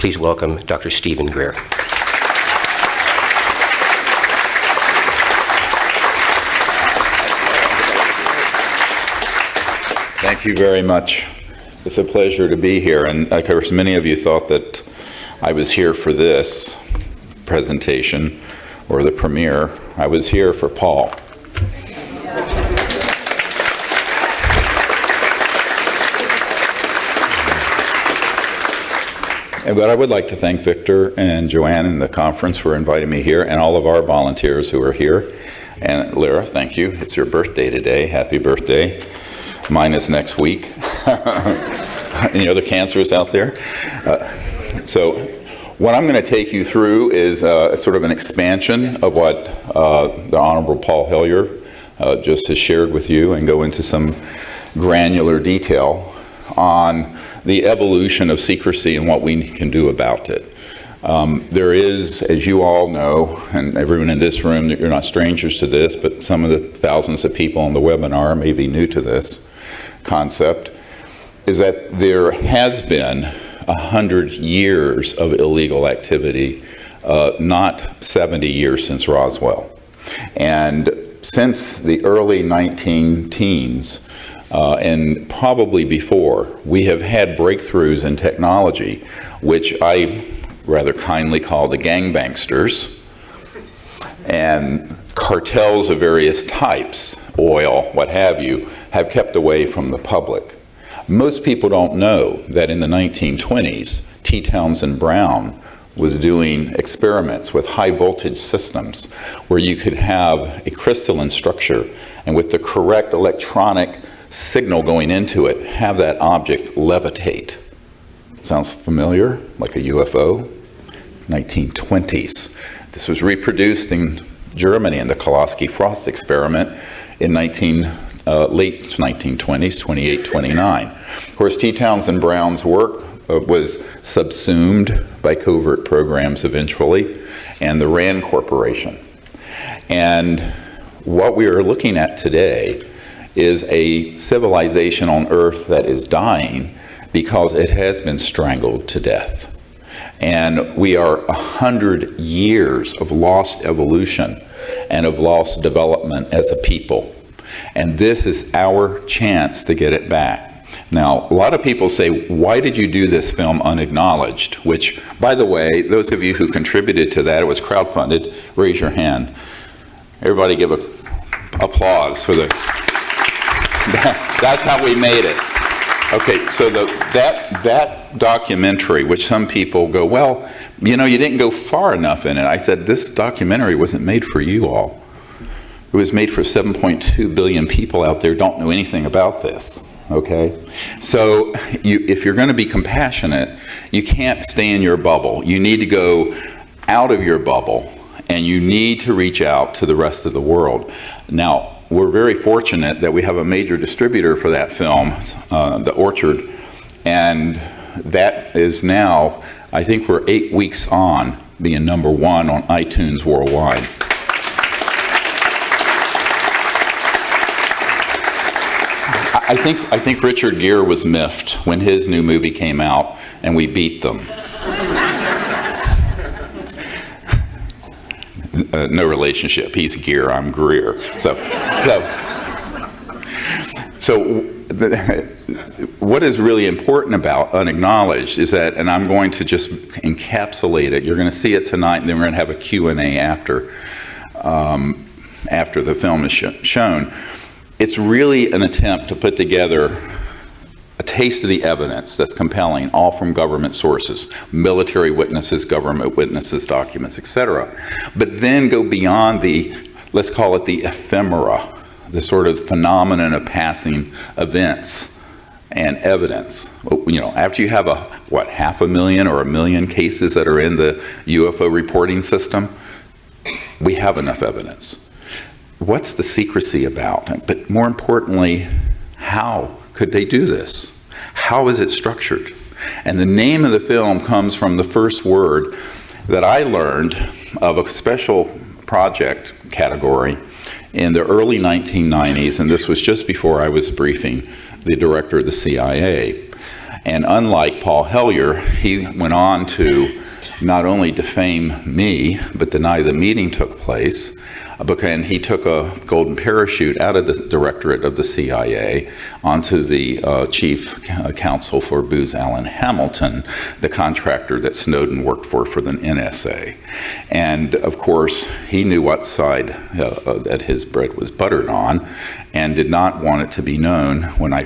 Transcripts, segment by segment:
Please welcome Dr. Stephen Greer. Thank you very much. It's a pleasure to be here. And of course, many of you thought that I was here for this presentation or the premiere. I was here for Paul. But I would like to thank Victor and Joanne and the conference for inviting me here, and all of our volunteers who are here. And Lyra, thank you. It's your birthday today. Happy birthday. Mine is next week. Any other cancers out there? So what I'm going to take you through is sort of an expansion of what the Honorable Paul Hellyer just has shared with you, and go into some granular detail on the evolution of secrecy and what we can do about it. There is, as you all know, and everyone in this room, you're not strangers to this, but some of the thousands of people on the webinar may be new to this concept, is that there has been 100 years of illegal activity, not 70 years since Roswell. And since the early 19-teens, and probably before, we have had breakthroughs in technology, which I rather kindly call the gangbangsters, and cartels of various types, oil, what have you, have kept away from the public. Most people don't know that in the 1920s, T. Townsend Brown was doing experiments with high voltage systems where you could have a crystalline structure, and with the correct electronic signal going into it, have that object levitate. Sounds familiar? Like a UFO? 1920s. This was reproduced in Germany in the Koloski-Frost experiment in late 1920s, 28, 29. Of course, T. Townsend Brown's work was subsumed by covert programs eventually, and the RAND Corporation. And what we are looking at today is a civilization on Earth that is dying because it has been strangled to death. And we are 100 years of lost evolution and of lost development as a people. And this is our chance to get it back. Now, a lot of people say, why did you do this film unacknowledged? Which, by the way, those of you who contributed to that, it was crowdfunded, raise your hand. Everybody give applause for the... That's how we made it. Okay, so that documentary, which some people go, well, you know, you didn't go far enough in it. I said, this documentary wasn't made for you all. It was made for 7.2 billion people out there who don't know anything about this, okay? So if you're going to be compassionate, you can't stay in your bubble. You need to go out of your bubble, and you need to reach out to the rest of the world. Now, we're very fortunate that we have a major distributor for that film, The Orchard, and that is now, I think we're 8 weeks on being #1 on iTunes worldwide. I think Richard Greer was miffed when his new movie came out and we beat them. No relationship. He's Greer, I'm Greer. What is really important about Unacknowledged is that, and I'm going to just encapsulate it, you're going to see it tonight, and then we're going to have a Q&A after the film is shown. It's really an attempt to put together a taste of the evidence that's compelling, all from government sources, military witnesses, government witnesses, documents, etc. But then go beyond the, let's call it the ephemera, the sort of phenomenon of passing events and evidence. You know, after you have 500,000 or 1 million cases that are in the UFO reporting system, we have enough evidence. What's the secrecy about? But more importantly, how could they do this? How is it structured? And the name of the film comes from the first word that I learned of a special project category in the early 1990s, and this was just before I was briefing the director of the CIA. And unlike Paul Hellyer, he went on to not only defame me, but deny the meeting took place. And he took a golden parachute out of the directorate of the CIA onto the chief counsel for Booz Allen Hamilton, the contractor that Snowden worked for the NSA. And of course, he knew what side that his bread was buttered on, and did not want it to be known when I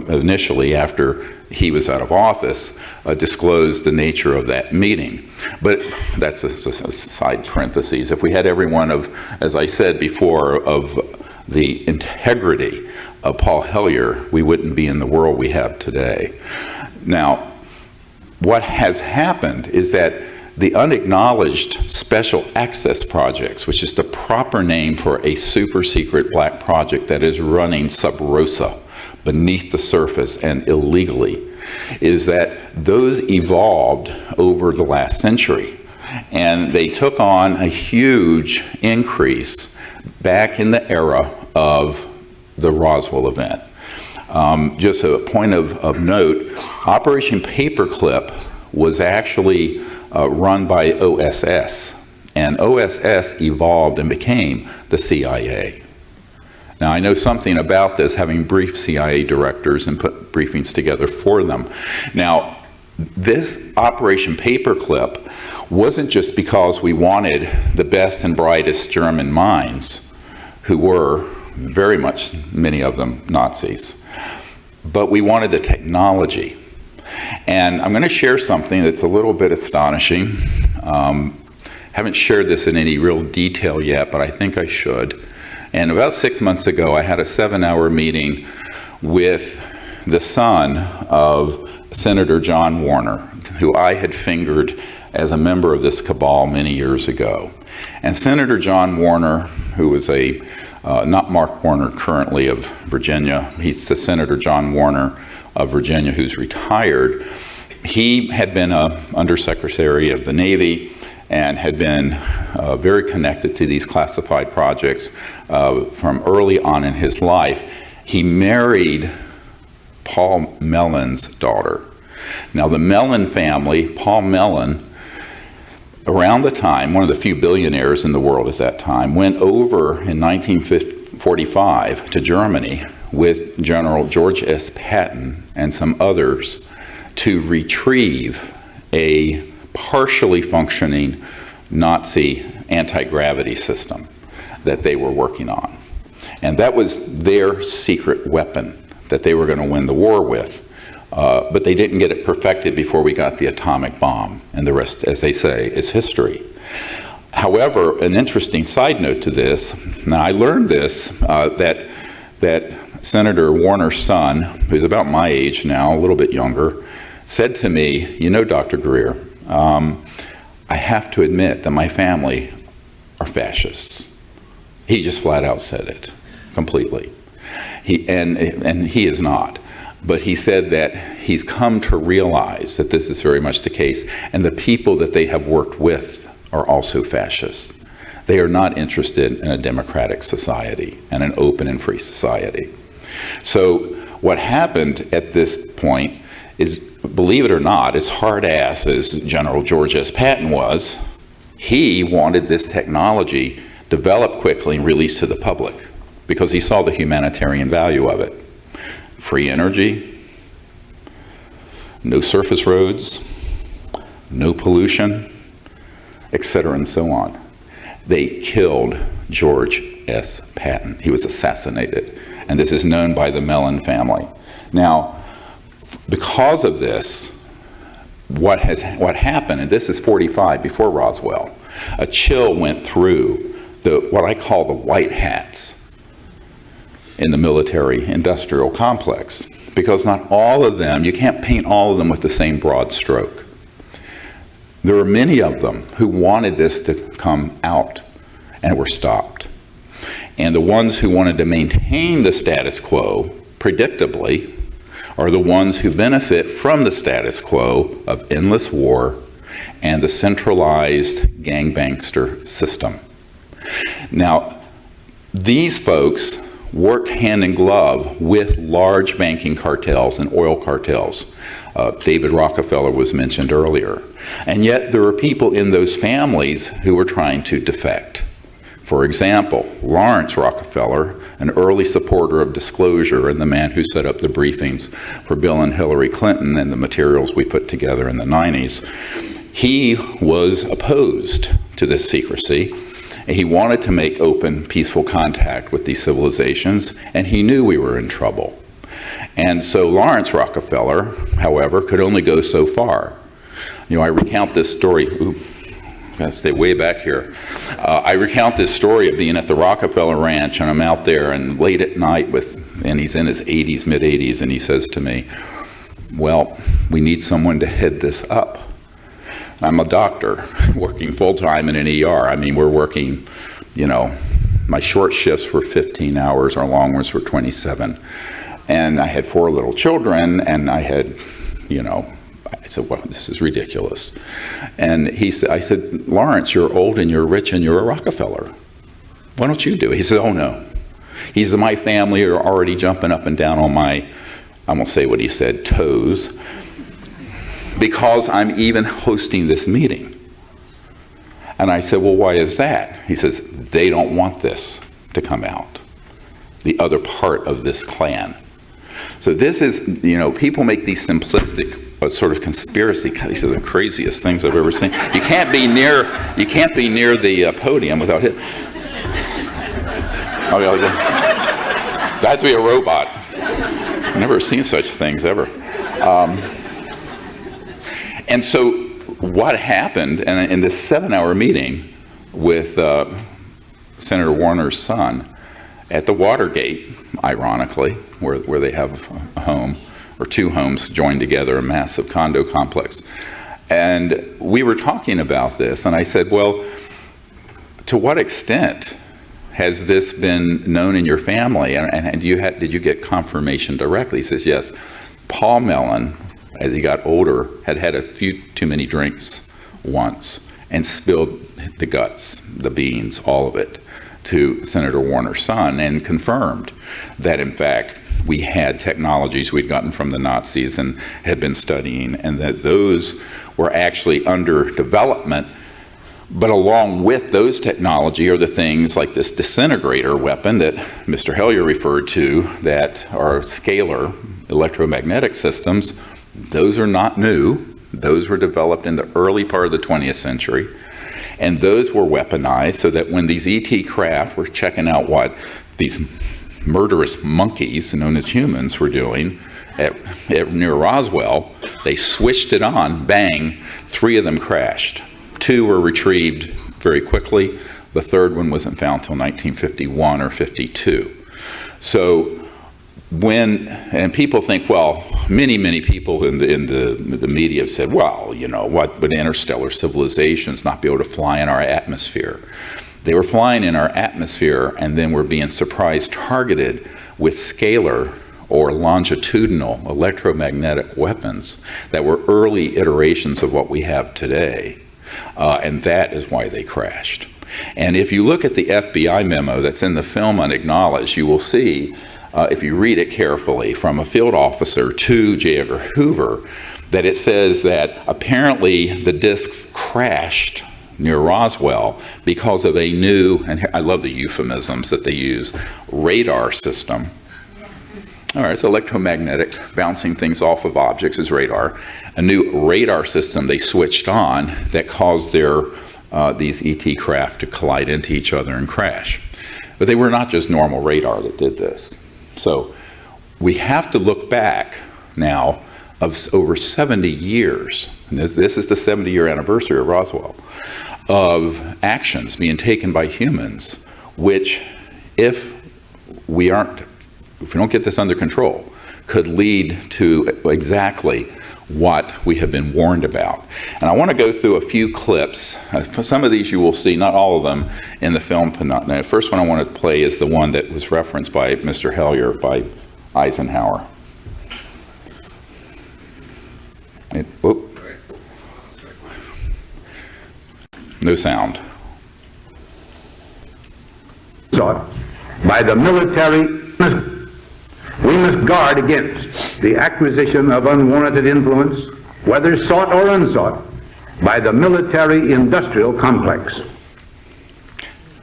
initially, after he was out of office, disclosed the nature of that meeting. But that's a side parentheses. If we had every one of, as I said before, of the integrity of Paul Hellyer, we wouldn't be in the world we have today. Now, what has happened is that the unacknowledged special access projects, which is the proper name for a super secret black project that is running sub rosa, beneath the surface and illegally, is that those evolved over the last century. And they took on a huge increase back in the era of the Roswell event. Just a point of note, Operation Paperclip was actually run by OSS, and OSS evolved and became the CIA. Now, I know something about this, having briefed CIA directors and put briefings together for them. Now, this Operation Paperclip wasn't just because we wanted the best and brightest German minds, who were very much, many of them, Nazis, but we wanted the technology. And I'm going to share something that's a little bit astonishing. Haven't shared this in any real detail yet, but I think I should. And about 6 months ago, I had a 7-hour meeting with the son of Senator John Warner, who I had fingered as a member of this cabal many years ago. And Senator John Warner, who was not Mark Warner currently of Virginia, he's the Senator John Warner of Virginia who's retired. He had been an Undersecretary of the Navy and had been very connected to these classified projects from early on in his life. He married Paul Mellon's daughter. Now, the Mellon family, Paul Mellon, around the time, one of the few billionaires in the world at that time, went over in 1945 to Germany with General George S. Patton and some others to retrieve a partially functioning Nazi anti-gravity system that they were working on. And that was their secret weapon that they were going to win the war with. But they didn't get it perfected before we got the atomic bomb. And the rest, as they say, is history. However, an interesting side note to this, now I learned this, that Senator Warner's son, who's about my age now, a little bit younger, said to me, "You know, Dr. Greer, I have to admit that my family are fascists." He just flat out said it, completely. And he is not. But he said that he's come to realize that this is very much the case, and the people that they have worked with are also fascists. They are not interested in a democratic society and an open and free society. So what happened at this point is, believe it or not, as hard-ass as General George S. Patton was, he wanted this technology developed quickly and released to the public because he saw the humanitarian value of it. Free energy, no surface roads, no pollution, etc., and so on. They killed George S. Patton. He was assassinated, and this is known by the Mellon family. Now, because of this, what happened, and this is 45 before Roswell, a chill went through what I call the white hats in the military industrial complex, because not all of them, you can't paint all of them with the same broad stroke. There were many of them who wanted this to come out and were stopped. And the ones who wanted to maintain the status quo, predictably, are the ones who benefit from the status quo of endless war and the centralized gangbangster system. Now, these folks worked hand in glove with large banking cartels and oil cartels. David Rockefeller was mentioned earlier. And yet there are people in those families who were trying to defect. For example, Lawrence Rockefeller, an early supporter of disclosure and the man who set up the briefings for Bill and Hillary Clinton and the materials we put together in the 90s, he was opposed to this secrecy. He wanted to make open, peaceful contact with these civilizations, and he knew we were in trouble. And so Lawrence Rockefeller, however, could only go so far. You know, I recount this story. Gotta stay way back here. I recount this story of being at the Rockefeller Ranch, and I'm out there, and late at night and he's in his 80s, mid 80s, and he says to me, "Well, we need someone to head this up." I'm a doctor working full-time in an ER. I mean, we're working, you know, my short shifts were 15 hours, our long ones were 27. And I had 4 little children, and I had, you know, I said, well, this is ridiculous. And I said, "Lawrence, you're old and you're rich and you're a Rockefeller. Why don't you do it?" He said, "Oh, no." He said, "My family are already jumping up and down on my," I won't say what he said, toes, because I'm even hosting this meeting. And I said, "Well, why is that?" He says, "They don't want this to come out, the other part of this clan." So this is, you know, people make these simplistic sort of conspiracy. These are the craziest things I've ever seen. You can't be near the podium without it. Oh, yeah, that had to be a robot. I've never seen such things ever. And so what happened in this 7-hour meeting with Senator Warner's son at the Watergate, ironically, where they have a home, or 2 homes joined together, a massive condo complex. And we were talking about this, and I said, "Well, to what extent has this been known in your family? And did you get confirmation directly?" He says, "Yes. Paul Mellon, as he got older, had had a few too many drinks once and spilled the guts, the beans, all of it, to Senator Warner's son, and confirmed that, in fact, we had technologies we'd gotten from the Nazis and had been studying, and that those were actually under development. But along with those technology are the things like this disintegrator weapon that Mr. Hellier referred to, that are scalar electromagnetic systems. Those are not new. Those were developed in the early part of the 20th century. And those were weaponized so that when these ET craft were checking out what these murderous monkeys, known as humans, were doing near Roswell, they switched it on, bang, 3 of them crashed. 2 were retrieved very quickly. The 3rd one wasn't found until 1951 or 52. So and people think, well, many people in the media have said, well, you know, what would interstellar civilizations not be able to fly in our atmosphere? They were flying in our atmosphere, and then were being surprise targeted with scalar or longitudinal electromagnetic weapons that were early iterations of what we have today. And that is why they crashed. And if you look at the FBI memo that's in the film Unacknowledged, you will see, if you read it carefully, from a field officer to J. Edgar Hoover, that it says that apparently the discs crashed near Roswell because of a new, and I love the euphemisms that they use, radar system. All right, it's electromagnetic, bouncing things off of objects is radar. A new radar system they switched on that caused these ET craft to collide into each other and crash. But they were not just normal radar that did this. So we have to look back now of over 70 years, and this is the 70-year anniversary of Roswell, of actions being taken by humans, which, if we don't get this under control, could lead to exactly what we have been warned about. And I want to go through a few clips. Some of these you will see, not all of them, in the film. The first one I want to play is the one that was referenced by Mr. Hellier, by Eisenhower. No sound. by the military. We must guard against the acquisition of unwarranted influence, whether sought or unsought, by the military-industrial complex.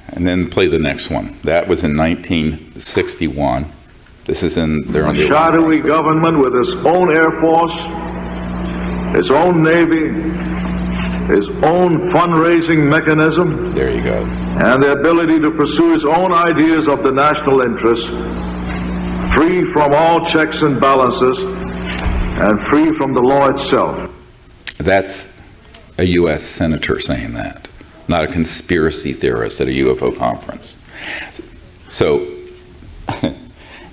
And then play the next one. That was in 1961. This is they're on the shadowy government with its own Air Force, its own Navy, its own fundraising mechanism, There you go. and the ability to pursue its own ideas of the national interest, free from all checks and balances, and free from the law itself. That's a U.S. senator saying that, not a conspiracy theorist at a UFO conference. So,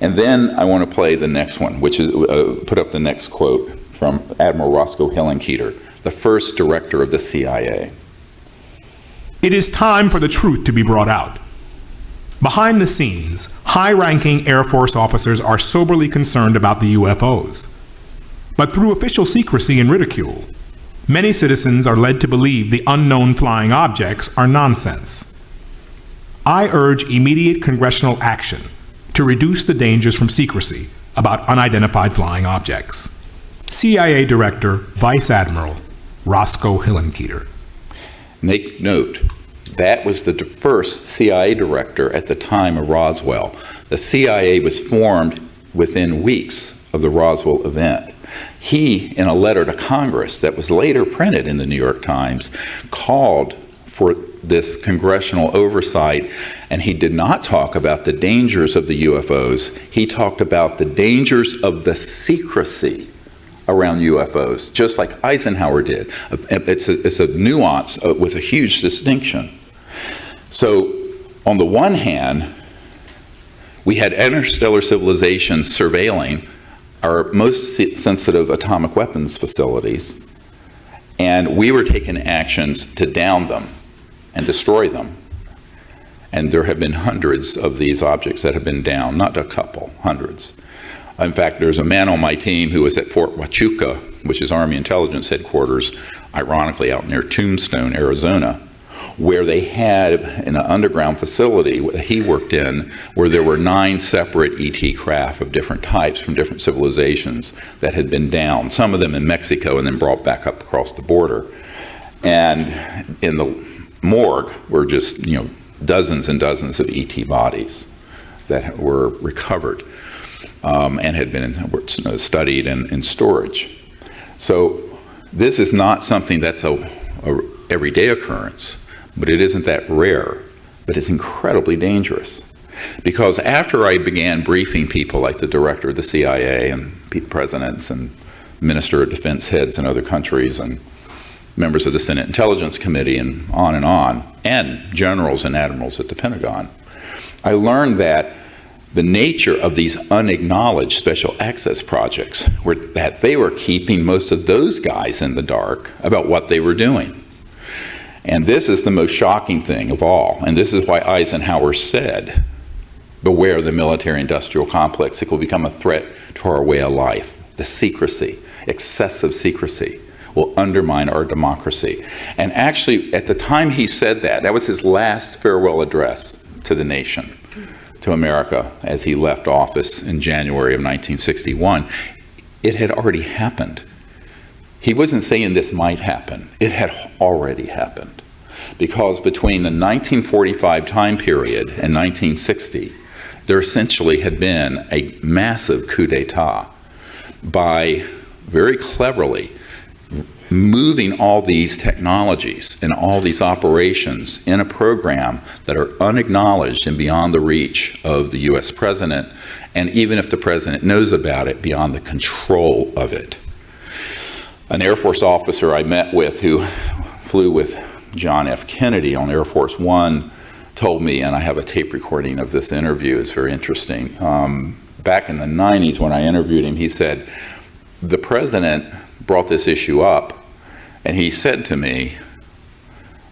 and then I want to play the next one, which is, put up the next quote from Admiral Roscoe Hillenkoetter, the first director of the CIA. It is time for the truth to be brought out. Behind the scenes, high-ranking Air Force officers are soberly concerned about the UFOs. But through official secrecy and ridicule, many citizens are led to believe the unknown flying objects are nonsense. I urge immediate congressional action to reduce the dangers from secrecy about unidentified flying objects. CIA Director, Vice Admiral Roscoe Hillenkoetter. Make note, that was the first CIA director at the time of Roswell. The CIA was formed within weeks of the Roswell event. He, in a letter to Congress that was later printed in the New York Times, called for this congressional oversight, and he did not talk about the dangers of the UFOs. He talked about the dangers of the secrecy around UFOs, just like Eisenhower did. It's a nuance with a huge distinction. So, on the one hand, we had interstellar civilizations surveilling our most sensitive atomic weapons facilities, and we were taking actions to down them and destroy them. And there have been hundreds of these objects that have been downed, not a couple, hundreds. In fact, there's a man on my team who was at Fort Huachuca, which is Army Intelligence Headquarters, ironically out near Tombstone, Arizona, where they had in an underground facility that he worked in, where there were 9 separate ET craft of different types from different civilizations that had been downed, some of them in Mexico and then brought back up across the border. And in the morgue were just, dozens and dozens of ET bodies that were recovered and had been studied in storage. So this is not something that's a everyday occurrence, but it isn't that rare, but it's incredibly dangerous. Because after I began briefing people like the director of the CIA and presidents and Minister of Defense heads in other countries and members of the Senate Intelligence Committee and generals and admirals at the Pentagon, I learned that the nature of these unacknowledged special access projects were that they were keeping most of those guys in the dark about what they were doing. And this is the most shocking thing of all. And this is why Eisenhower said, beware the military-industrial complex. It will become a threat to our way of life. The secrecy, excessive secrecy, will undermine our democracy. And actually, at the time he said that, that was his last farewell address to the nation, to America, as he left office in January of 1961. It had already happened. He wasn't saying this might happen. It had already happened. Because between the 1945 time period and 1960, there essentially had been a massive coup d'etat by very cleverly moving all these technologies and all these operations in a program that are unacknowledged and beyond the reach of the US president, and even if the president knows about it, beyond the control of it. An Air Force officer I met with who flew with John F. Kennedy on Air Force One told me, and I have a tape recording of this interview, it's very interesting. Back in the 90s when I interviewed him, he said, the president brought this issue up, and he said to me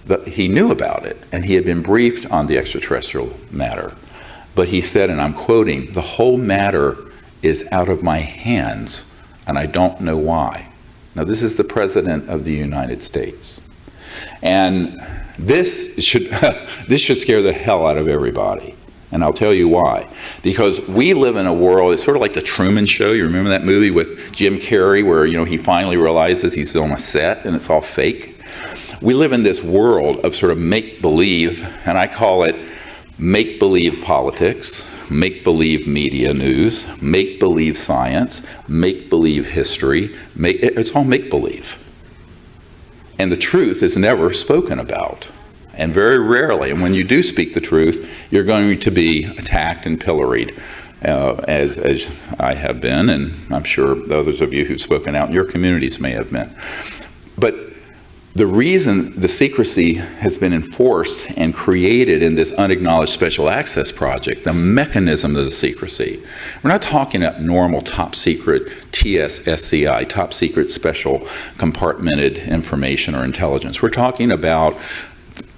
that he knew about it, and he had been briefed on the extraterrestrial matter. But he said, and I'm quoting, the whole matter is out of my hands, and I don't know why. Now, this is the President of the United States. And this should scare the hell out of everybody. And I'll tell you why. Because we live in a world, it's sort of like the Truman Show. You remember that movie with Jim Carrey where, he finally realizes he's on a set and it's all fake? We live in this world of sort of make-believe, and I call it make-believe politics, make-believe media news, make-believe science, make-believe history. It's all make-believe. And the truth is never spoken about. And very rarely, and when you do speak the truth, you're going to be attacked and pilloried, as I have been, and I'm sure others of you who've spoken out in your communities may have been. But the reason the secrecy has been enforced and created in this unacknowledged special access project, the mechanism of the secrecy, we're not talking about normal top secret TSSCI, top secret special compartmented information or intelligence. We're talking about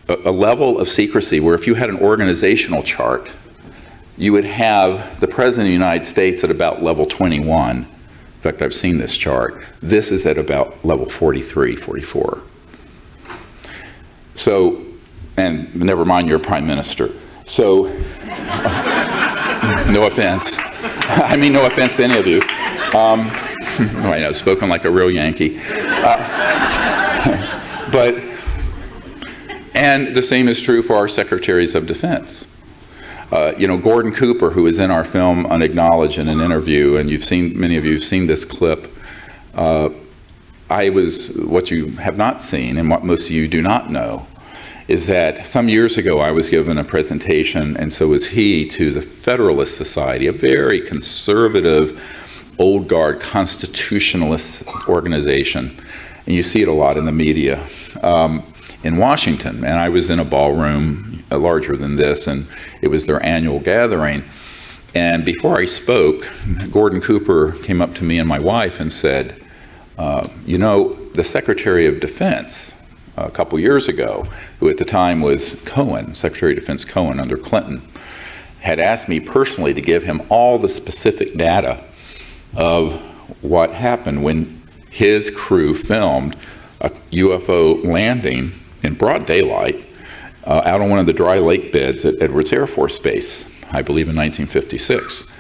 a level of secrecy where if you had an organizational chart, you would have the President of the United States at about level 21. In fact, I've seen this chart. This is at about level 43, 44. So, and never mind your Prime Minister. So, no offense. I mean, no offense to any of you. I know, spoken like a real Yankee. And the same is true for our Secretaries of Defense. Gordon Cooper, who is in our film Unacknowledged in an interview, and many of you have seen this clip. What you have not seen, and what most of you do not know, is that some years ago I was given a presentation, and so was he, to the Federalist Society, a very conservative, old guard, constitutionalist organization. And you see it a lot in the media. In Washington, and I was in a ballroom larger than this, and it was their annual gathering. And before I spoke, Gordon Cooper came up to me and my wife and said, the Secretary of Defense a couple years ago, who at the time was Cohen, Secretary of Defense Cohen under Clinton, had asked me personally to give him all the specific data of what happened when his crew filmed a UFO landing in broad daylight out on one of the dry lake beds at Edwards Air Force Base, I believe in 1956.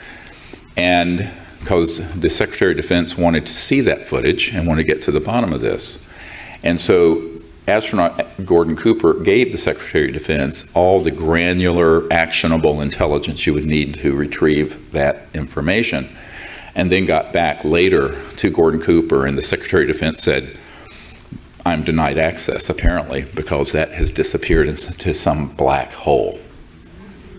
And because the Secretary of Defense wanted to see that footage and wanted to get to the bottom of this. And so astronaut Gordon Cooper gave the Secretary of Defense all the granular, actionable intelligence you would need to retrieve that information, and then got back later to Gordon Cooper, and the Secretary of Defense said, I'm denied access, apparently, because that has disappeared into some black hole.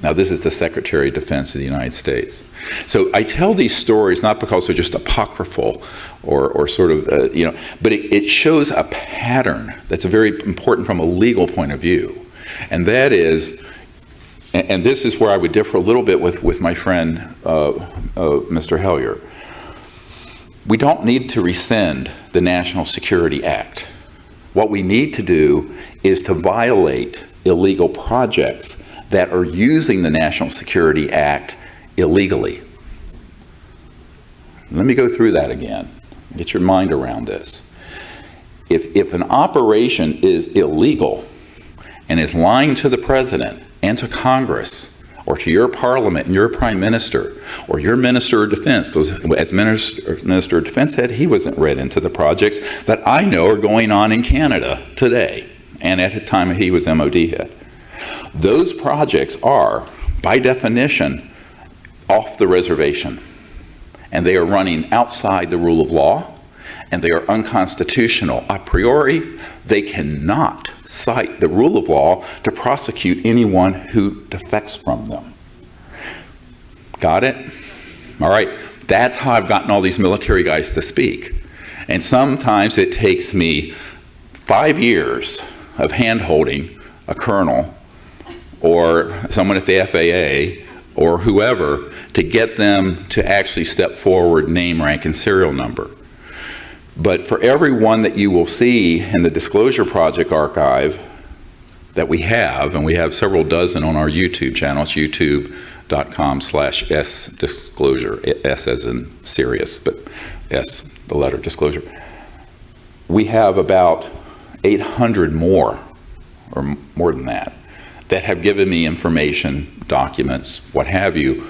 Now, this is the Secretary of Defense of the United States. So I tell these stories not because they're just apocryphal or sort of, but it shows a pattern that's very important from a legal point of view. And that is, and this is where I would differ a little bit with my friend, Mr. Hellier. We don't need to rescind the National Security Act. What we need to do is to violate illegal projects that are using the National Security Act illegally. Let me go through that again. Get your mind around this. If an operation is illegal and is lying to the President and to Congress, or to your Parliament and your Prime Minister, or your Minister of Defense, because as Minister of Defense said, he wasn't read into the projects that I know are going on in Canada today, and at the time he was MOD head. Those projects are, by definition, off the reservation, and they are running outside the rule of law, and they are unconstitutional. A priori, they cannot cite the rule of law to prosecute anyone who defects from them. Got it? All right, that's how I've gotten all these military guys to speak. And sometimes it takes me 5 years of hand-holding a colonel or someone at the FAA or whoever to get them to actually step forward, name, rank, and serial number. But for every one that you will see in the Disclosure Project archive that we have, and we have several dozen on our YouTube channel, it's youtube.com/S-disclosure, S as in serious, but S, the letter disclosure. We have about 800 more, or more than that, that have given me information, documents, what have you,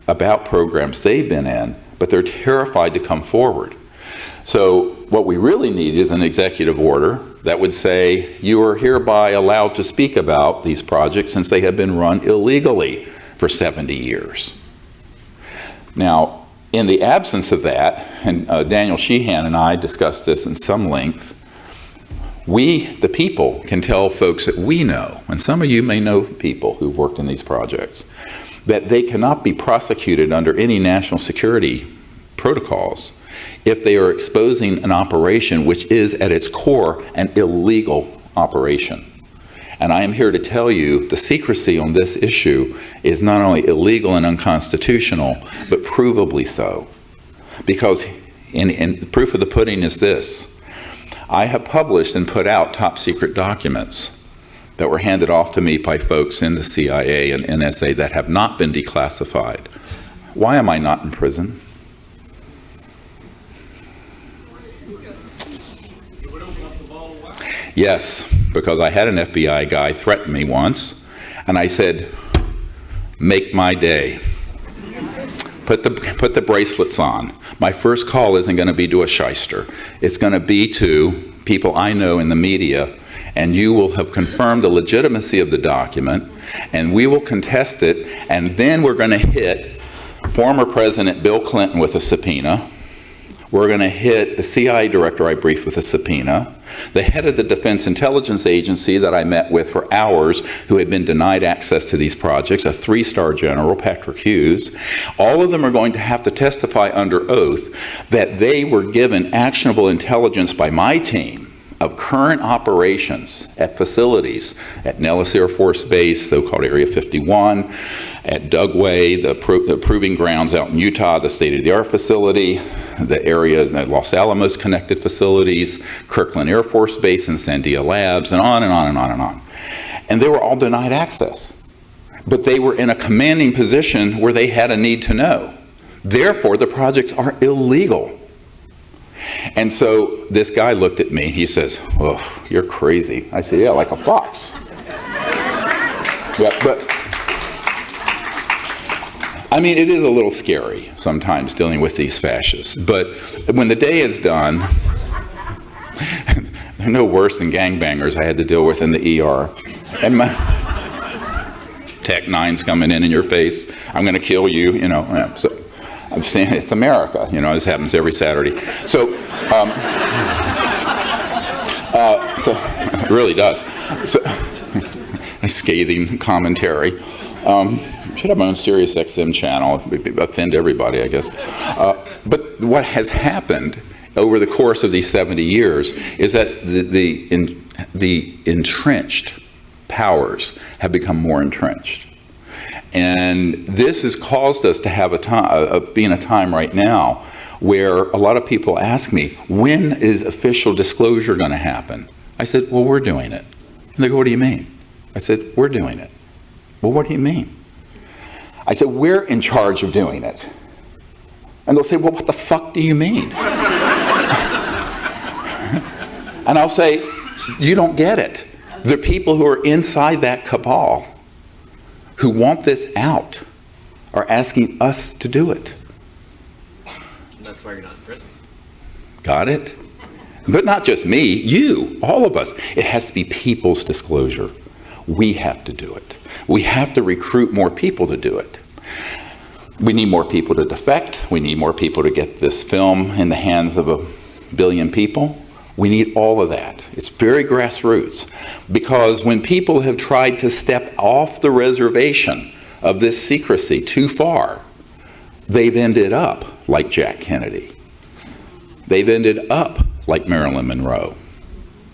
about programs they've been in, but they're terrified to come forward. So what we really need is an executive order that would say you are hereby allowed to speak about these projects since they have been run illegally for 70 years. Now, in the absence of that, and Daniel Sheehan and I discussed this in some length, we, the people, can tell folks that we know, and some of you may know people who worked in these projects, that they cannot be prosecuted under any national security protocols if they are exposing an operation which is at its core an illegal operation. And I am here to tell you the secrecy on this issue is not only illegal and unconstitutional, but provably so. Because in proof of the pudding is this: I have published and put out top secret documents that were handed off to me by folks in the CIA and NSA that have not been declassified. Why am I not in prison? Yes, because I had an FBI guy threaten me once, and I said, make my day. Put the bracelets on. My first call isn't going to be to a shyster. It's going to be to people I know in the media, and you will have confirmed the legitimacy of the document, and we will contest it, and then we're going to hit former President Bill Clinton with a subpoena. We're going to hit the CIA director I briefed with a subpoena, the head of the Defense Intelligence Agency that I met with for hours who had been denied access to these projects, a 3-star general, Patrick Hughes. All of them are going to have to testify under oath that they were given actionable intelligence by my team of current operations at facilities at Nellis Air Force Base, so-called Area 51, at Dugway, the proving grounds out in Utah, the state-of-the-art facility, the area, the Los Alamos connected facilities, Kirkland Air Force Base and Sandia Labs, and on and on and on and on. And they were all denied access. But they were in a commanding position where they had a need to know. Therefore, the projects are illegal. And so this guy looked at me, he says, "Oh, you're crazy." I said, "Yeah, like a fox." Yeah, but I mean, it is a little scary sometimes dealing with these fascists. But when the day is done, they're no worse than gangbangers I had to deal with in the ER. And my Tech 9's coming in your face. I'm going to kill you, you know. Yeah, so I'm saying it's America, you know. This happens every Saturday. So, so it really does. So, a scathing commentary. Should have my own Sirius XM channel. Offend everybody, I guess. But what has happened over the course of these 70 years is that the entrenched powers have become more entrenched. And this has caused us to have be in a time right now where a lot of people ask me, when is official disclosure going to happen? I said, well, we're doing it. And they go, what do you mean? I said, we're doing it. Well, what do you mean? I said, we're in charge of doing it. And they'll say, well, what the fuck do you mean? And I'll say, you don't get it. The people who are inside that cabal who want this out are asking us to do it. That's why you're not in prison. Got it? But not just me, you, all of us. It has to be people's disclosure. We have to do it. We have to recruit more people to do it. We need more people to defect. We need more people to get this film in the hands of 1 billion people. We need all of that. It's very grassroots. Because when people have tried to step off the reservation of this secrecy too far, they've ended up like Jack Kennedy. They've ended up like Marilyn Monroe,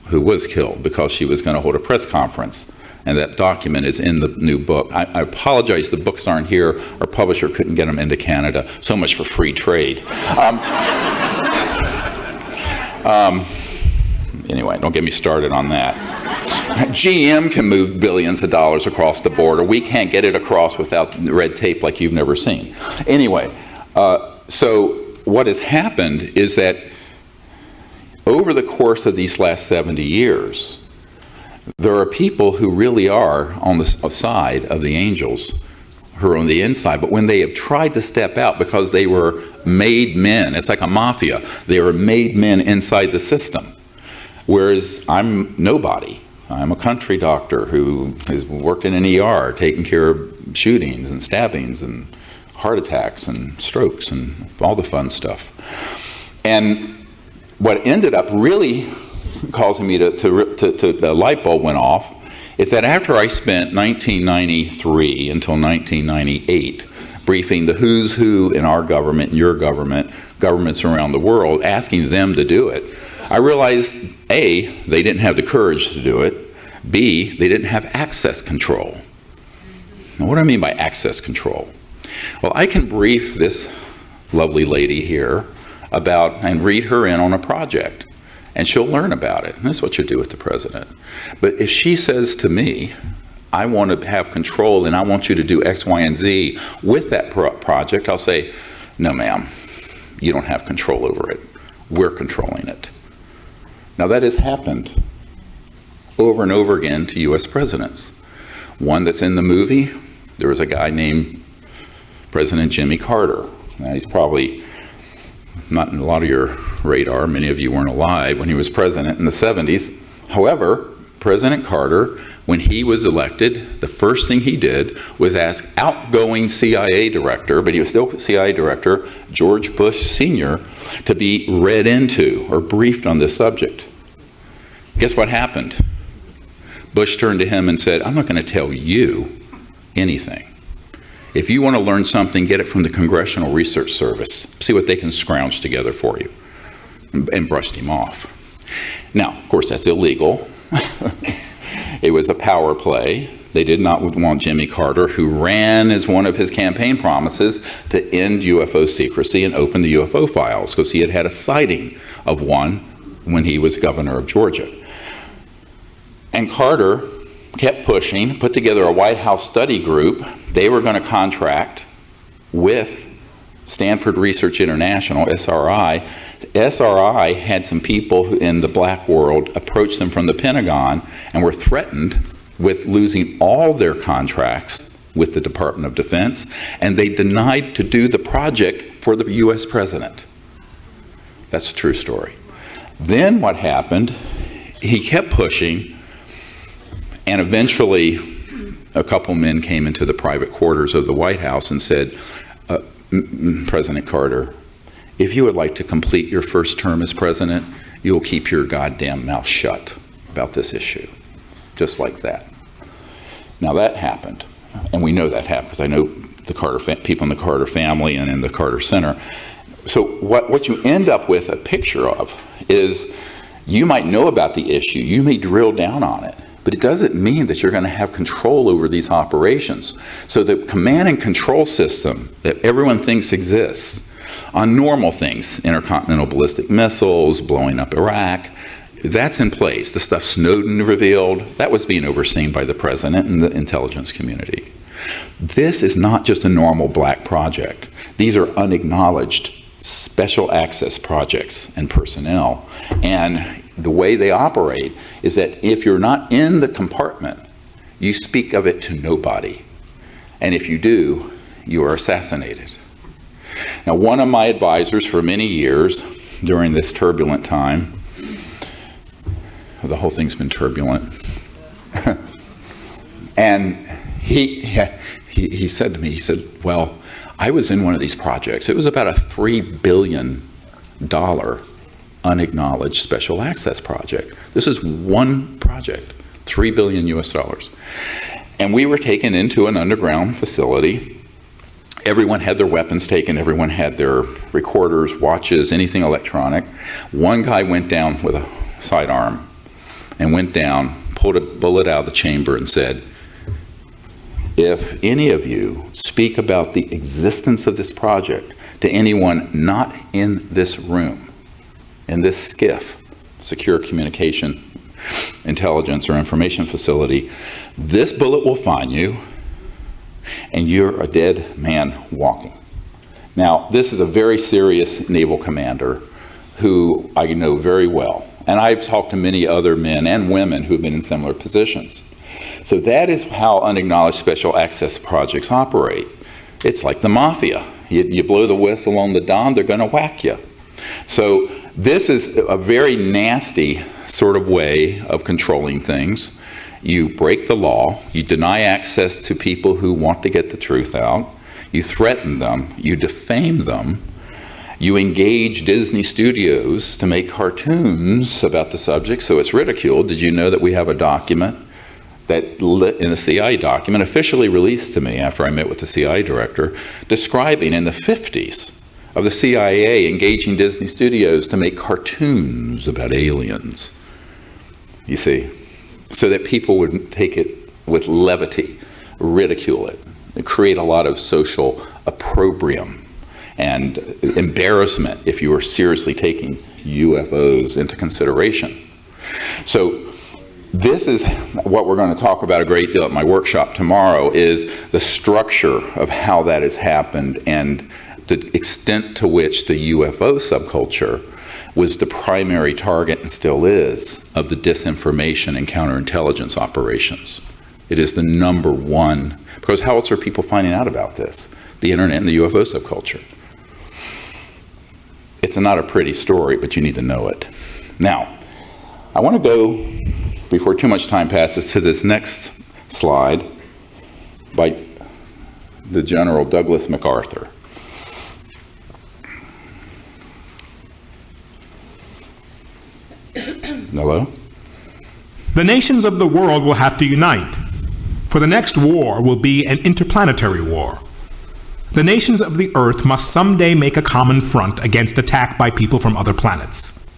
who was killed because she was going to hold a press conference. And that document is in the new book. I apologize, the books aren't here. Our publisher couldn't get them into Canada. So much for free trade. Anyway, don't get me started on that. GM can move billions of dollars across the border. We can't get it across without red tape like you've never seen. Anyway, so what has happened is that over the course of these last 70 years, There are people who really are on the side of the angels, who are on the inside, but when they have tried to step out because they were made men, it's like a mafia, they were made men inside the system. Whereas I'm nobody. I'm a country doctor who has worked in an ER, taking care of shootings and stabbings and heart attacks and strokes and all the fun stuff. And what ended up really causing me to the light bulb went off is that after I spent 1993 until 1998 briefing the who's who in our government and your government, governments around the world, asking them to do it, I realized, A, they didn't have the courage to do it. B, they didn't have access control. Now, what do I mean by access control? Well, I can brief this lovely lady here about and read her in on a project, and she'll learn about it. And that's what you do with the president. But if she says to me, I want to have control and I want you to do X, Y, and Z with that project, I'll say, no, ma'am, you don't have control over it. We're controlling it. Now, that has happened over and over again to U.S. presidents. One that's in the movie, there was a guy named President Jimmy Carter. Now, he's probably not in a lot of your radar. Many of you weren't alive when he was president in the 70s. However, President Carter, when he was elected, the first thing he did was ask outgoing CIA director, but he was still CIA director, George Bush Sr., to be read into or briefed on this subject. Guess what happened? Bush turned to him and said, I'm not going to tell you anything. If you want to learn something, get it from the Congressional Research Service. See what they can scrounge together for you. And brushed him off. Now, of course, that's illegal. It was a power play. They did not want Jimmy Carter, who ran as one of his campaign promises to end UFO secrecy and open the UFO files, because he had had a sighting of one when he was governor of Georgia. And Carter kept pushing, put together a White House study group. They were going to contract with Stanford Research International, SRI. SRI had some people in the black world approach them from the Pentagon and were threatened with losing all their contracts with the Department of Defense, and they denied to do the project for the US president. That's a true story. Then what happened, he kept pushing, and eventually a couple men came into the private quarters of the White House and said, President Carter, if you would like to complete your first term as president, you'll keep your goddamn mouth shut about this issue. Just like that. Now that happened, and we know that happened because I know the Carter people in the Carter family and in the Carter Center. So what you end up with a picture of is you might know about the issue, you may drill down on it, but it doesn't mean that you're going to have control over these operations. So the command and control system that everyone thinks exists on normal things, intercontinental ballistic missiles, blowing up Iraq, that's in place. The stuff Snowden revealed, that was being overseen by the president and the intelligence community. This is not just a normal black project. These are unacknowledged special access projects and personnel. And the way they operate is that if you're not in the compartment, you speak of it to nobody. And if you do, you are assassinated. Now, one of my advisors for many years during this turbulent time, the whole thing's been turbulent, and he said to me, he said, well, I was in one of these projects. It was about a $3 billion unacknowledged special access project. This is one project, $3 billion US. And we were taken into an underground facility. Everyone had their weapons taken. Everyone had their recorders, watches, anything electronic. One guy went down with a sidearm and went down, pulled a bullet out of the chamber and said, if any of you speak about the existence of this project to anyone not in this room, in this SCIF, Secure Communication, Intelligence or Information Facility, this bullet will find you and you're a dead man walking. Now, this is a very serious naval commander who I know very well, And I've talked to many other men and women who've been in similar positions. So that is how unacknowledged special access projects operate. It's like the mafia. You blow the whistle on the Don, they're going to whack you. So this is a very nasty sort of way of controlling things. You break the law, you deny access to people who want to get the truth out, you threaten them, you defame them, you engage Disney Studios to make cartoons about the subject so it's ridiculed. Did you know that we have a document that, in a CIA document, officially released to me after I met with the CIA director, describing in the 50s of the CIA engaging Disney Studios to make cartoons about aliens, you see, so that people would take it with levity, ridicule it, and create a lot of social opprobrium and embarrassment if you were seriously taking UFOs into consideration. So this is what we're going to talk about a great deal at my workshop tomorrow, is the structure of how that has happened and the extent to which the UFO subculture was the primary target, and still is, of the disinformation and counterintelligence operations. It is the number one, because how else are people finding out about this? The internet and the UFO subculture. It's not a pretty story, but you need to know it. Now, I want to go, before too much time passes, to this next slide by the General Douglas MacArthur. Hello? The nations of the world will have to unite, for the next war will be an interplanetary war. The nations of the earth must someday make a common front against attack by people from other planets.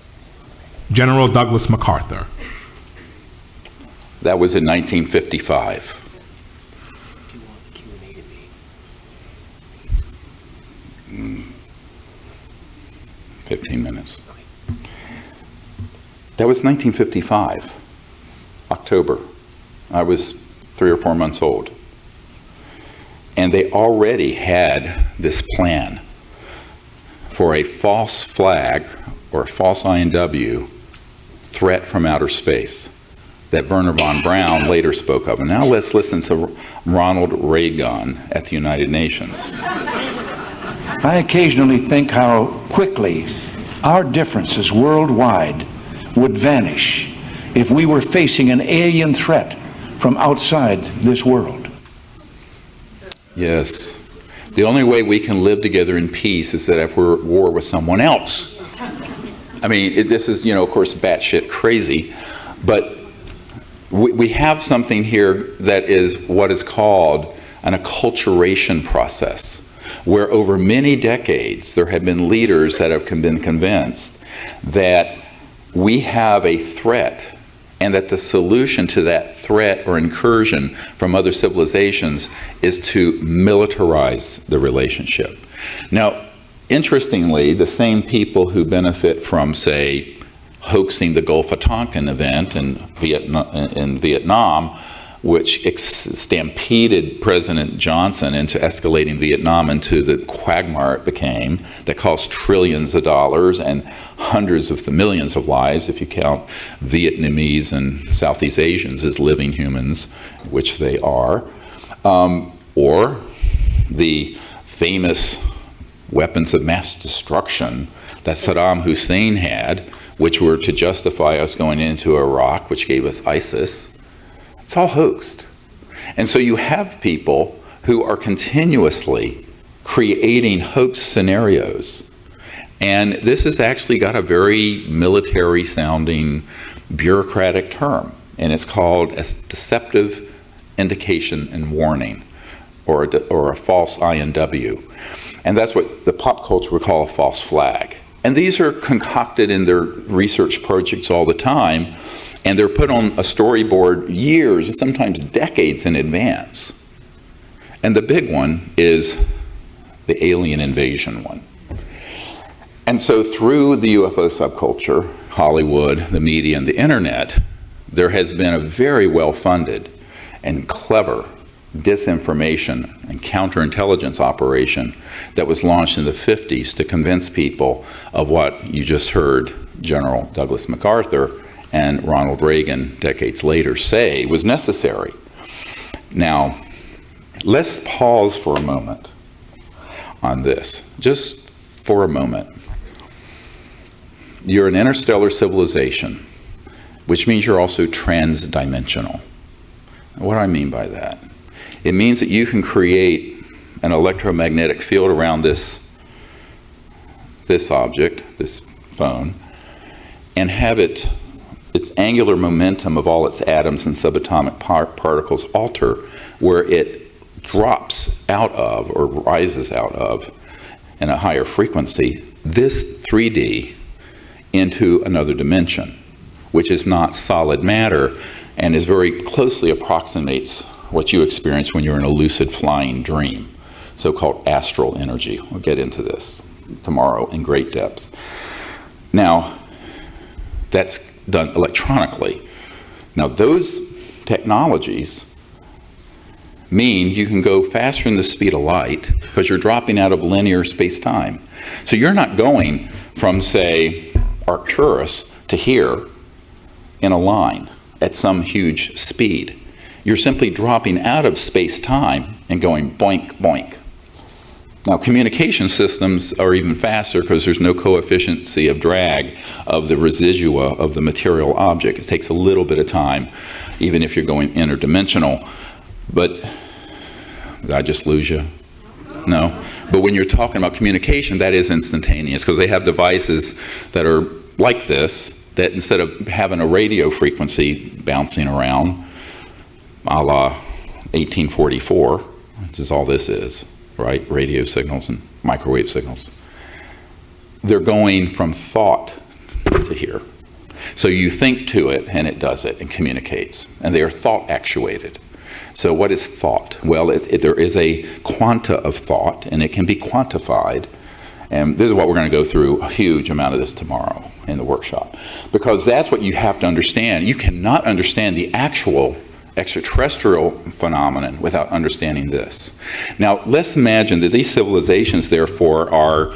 General Douglas MacArthur. That was in 1955. 15 minutes. That was 1955, October. I was 3 or 4 months old. And they already had this plan for a false flag or a false INW threat from outer space that Werner von Braun later spoke of. And now let's listen to Ronald Reagan at the United Nations. I occasionally think how quickly our differences worldwide would vanish if we were facing an alien threat from outside this world. Yes. The only way we can live together in peace is that if we're at war with someone else. I mean, this is, of course, batshit crazy, but we have something here that is what is called an acculturation process, where over many decades there have been leaders that have been convinced that we have a threat, and that the solution to that threat or incursion from other civilizations is to militarize the relationship. Now, interestingly, the same people who benefit from, say, hoaxing the Gulf of Tonkin event in Vietnam, which stampeded President Johnson into escalating Vietnam into the quagmire it became, that cost trillions of dollars and hundreds of millions of lives, if you count Vietnamese and Southeast Asians as living humans, which they are, or the famous weapons of mass destruction that Saddam Hussein had, which were to justify us going into Iraq, which gave us ISIS. It's all hoaxed. And so you have people who are continuously creating hoax scenarios. And this has actually got a very military-sounding bureaucratic term, and it's called a deceptive indication and warning, or a false INW. And that's what the pop culture would call a false flag. And these are concocted in their research projects all the time, and they're put on a storyboard years, sometimes decades in advance. And the big one is the alien invasion one. And so through the UFO subculture, Hollywood, the media, and the internet, there has been a very well-funded and clever disinformation and counterintelligence operation that was launched in the 50s to convince people of what you just heard General Douglas MacArthur and Ronald Reagan decades later say was necessary. Now, let's pause for a moment on this, just for a moment. You're an interstellar civilization, which means you're also transdimensional. What do I mean by that? It means that you can create an electromagnetic field around this object, this phone, and have its angular momentum of all its atoms and subatomic particles alter where it drops out of or rises out of in a higher frequency this 3D into another dimension, which is not solid matter and is very closely approximates what you experience when you're in a lucid flying dream, so-called astral energy. We'll get into this tomorrow in great depth. Now, that's done electronically. Now, those technologies mean you can go faster than the speed of light because you're dropping out of linear space-time. So you're not going from, say, Arcturus to here in a line at some huge speed. You're simply dropping out of space-time and going boink, boink. Now, communication systems are even faster because there's no coefficient of drag of the residua of the material object. It takes a little bit of time, even if you're going interdimensional. But did I just lose you? No. But when you're talking about communication, that is instantaneous because they have devices that are like this, that instead of having a radio frequency bouncing around, a la 1844, which is all this is, right? Radio signals and microwave signals. They're going from thought to here. So you think to it and it does it and communicates. And they are thought actuated. So what is thought? Well, there is a quanta of thought and it can be quantified. And this is what we're going to go through a huge amount of this tomorrow in the workshop. Because that's what you have to understand. You cannot understand the actual extraterrestrial phenomenon without understanding this. Now, let's imagine that these civilizations, therefore, are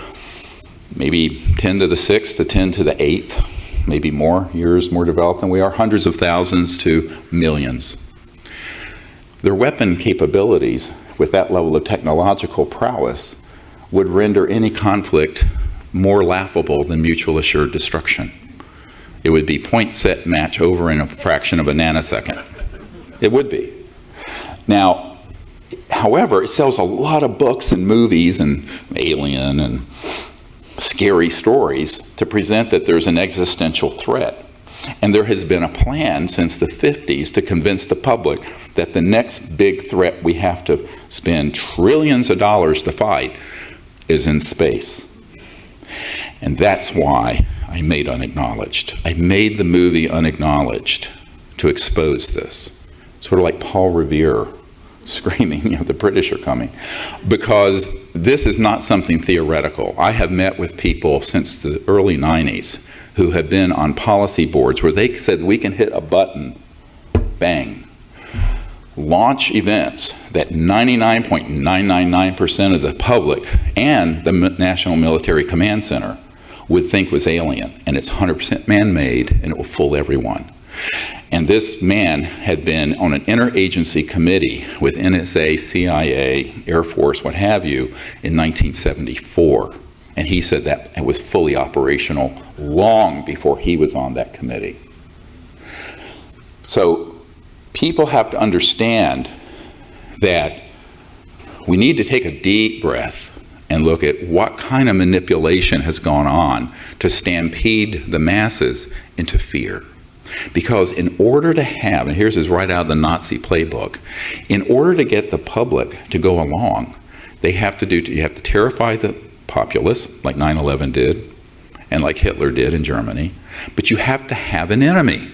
maybe 10 to the 6th to 10 to the 8th, maybe more years more developed than we are, hundreds of thousands to millions. Their weapon capabilities with that level of technological prowess would render any conflict more laughable than mutual assured destruction. It would be point, set, match, over in a fraction of a nanosecond. It would be. Now, however, it sells a lot of books and movies and Alien and scary stories to present that there's an existential threat. And there has been a plan since the 50s to convince the public that the next big threat we have to spend trillions of dollars to fight is in space. And that's why I made Unacknowledged. I made the movie Unacknowledged to expose this. Sort of like Paul Revere screaming, the British are coming. Because this is not something theoretical. I have met with people since the early 90s who have been on policy boards where they said we can hit a button, bang, launch events that 99.999% of the public and the National Military Command Center would think was alien. And it's 100% man-made and it will fool everyone. And this man had been on an interagency committee with NSA, CIA, Air Force, what have you, in 1974. And he said that it was fully operational long before he was on that committee. So people have to understand that we need to take a deep breath and look at what kind of manipulation has gone on to stampede the masses into fear. Because in order to have, and here's this right out of the Nazi playbook, in order to get the public to go along, you have to terrify the populace, like 9/11 did, and like Hitler did in Germany, but you have to have an enemy.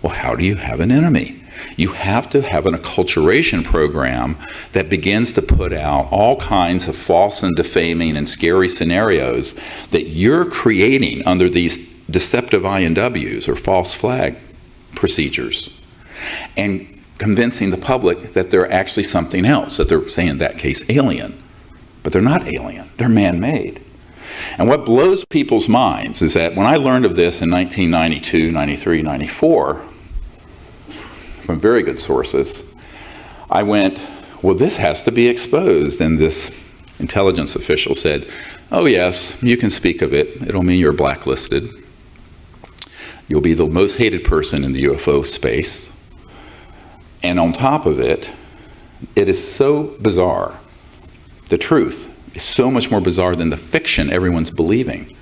Well, how do you have an enemy? You have to have an acculturation program that begins to put out all kinds of false and defaming and scary scenarios that you're creating under these deceptive INWs or false flag procedures. And convincing the public that they're actually something else, that they're saying in that case alien. But they're not alien, they're man-made. And what blows people's minds is that when I learned of this in 1992, 93, 94, from very good sources, I went, well, this has to be exposed. And this intelligence official said, oh yes, you can speak of it. It'll mean you're blacklisted. You'll be the most hated person in the UFO space. And on top of it, it is so bizarre. The truth is so much more bizarre than the fiction everyone's believing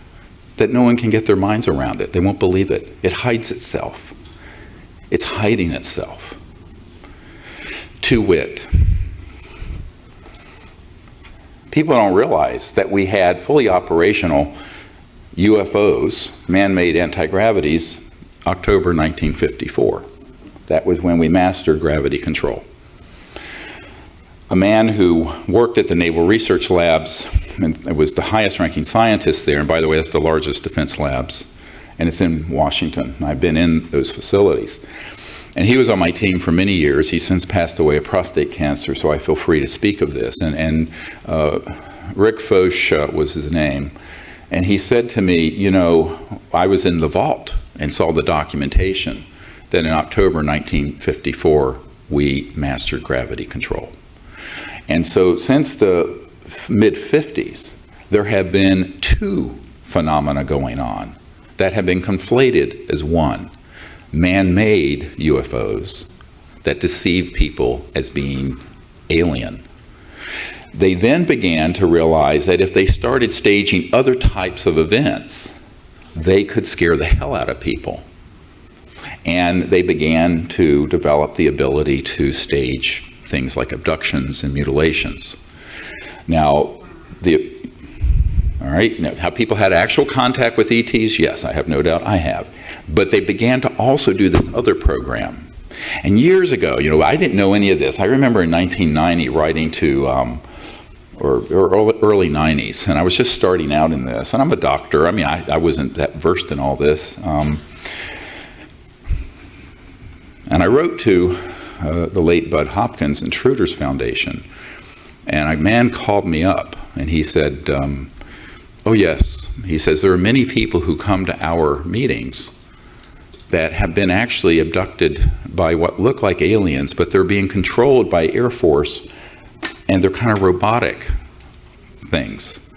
that no one can get their minds around it. They won't believe it. It hides itself. It's hiding itself. To wit, people don't realize that we had fully operational UFOs, man-made anti-gravities, October 1954. That was when we mastered gravity control. A man who worked at the Naval Research Labs and was the highest ranking scientist there, and by the way, that's the largest defense labs, and it's in Washington. I've been in those facilities. And he was on my team for many years. He's since passed away of prostate cancer, so I feel free to speak of this. And Rick Foch was his name. And he said to me, you know, I was in the vault and saw the documentation that in October 1954, we mastered gravity control. And so since the mid-50s, there have been two phenomena going on that have been conflated as one. Man-made UFOs that deceive people as being alien. They then began to realize that if they started staging other types of events, they could scare the hell out of people. And they began to develop the ability to stage things like abductions and mutilations. Now, all right, now, have people had actual contact with ETs? Yes, I have no doubt I have. But they began to also do this other program. And years ago, you know, I didn't know any of this. I remember in 1990 writing to, or early 90s, and I was just starting out in this. And I'm a doctor. I mean, I wasn't that versed in all this. And I wrote to the late Bud Hopkins Intruders Foundation. And a man called me up, and he said, oh yes, he says, there are many people who come to our meetings that have been actually abducted by what look like aliens, but they're being controlled by Air Force, and they're kind of robotic things.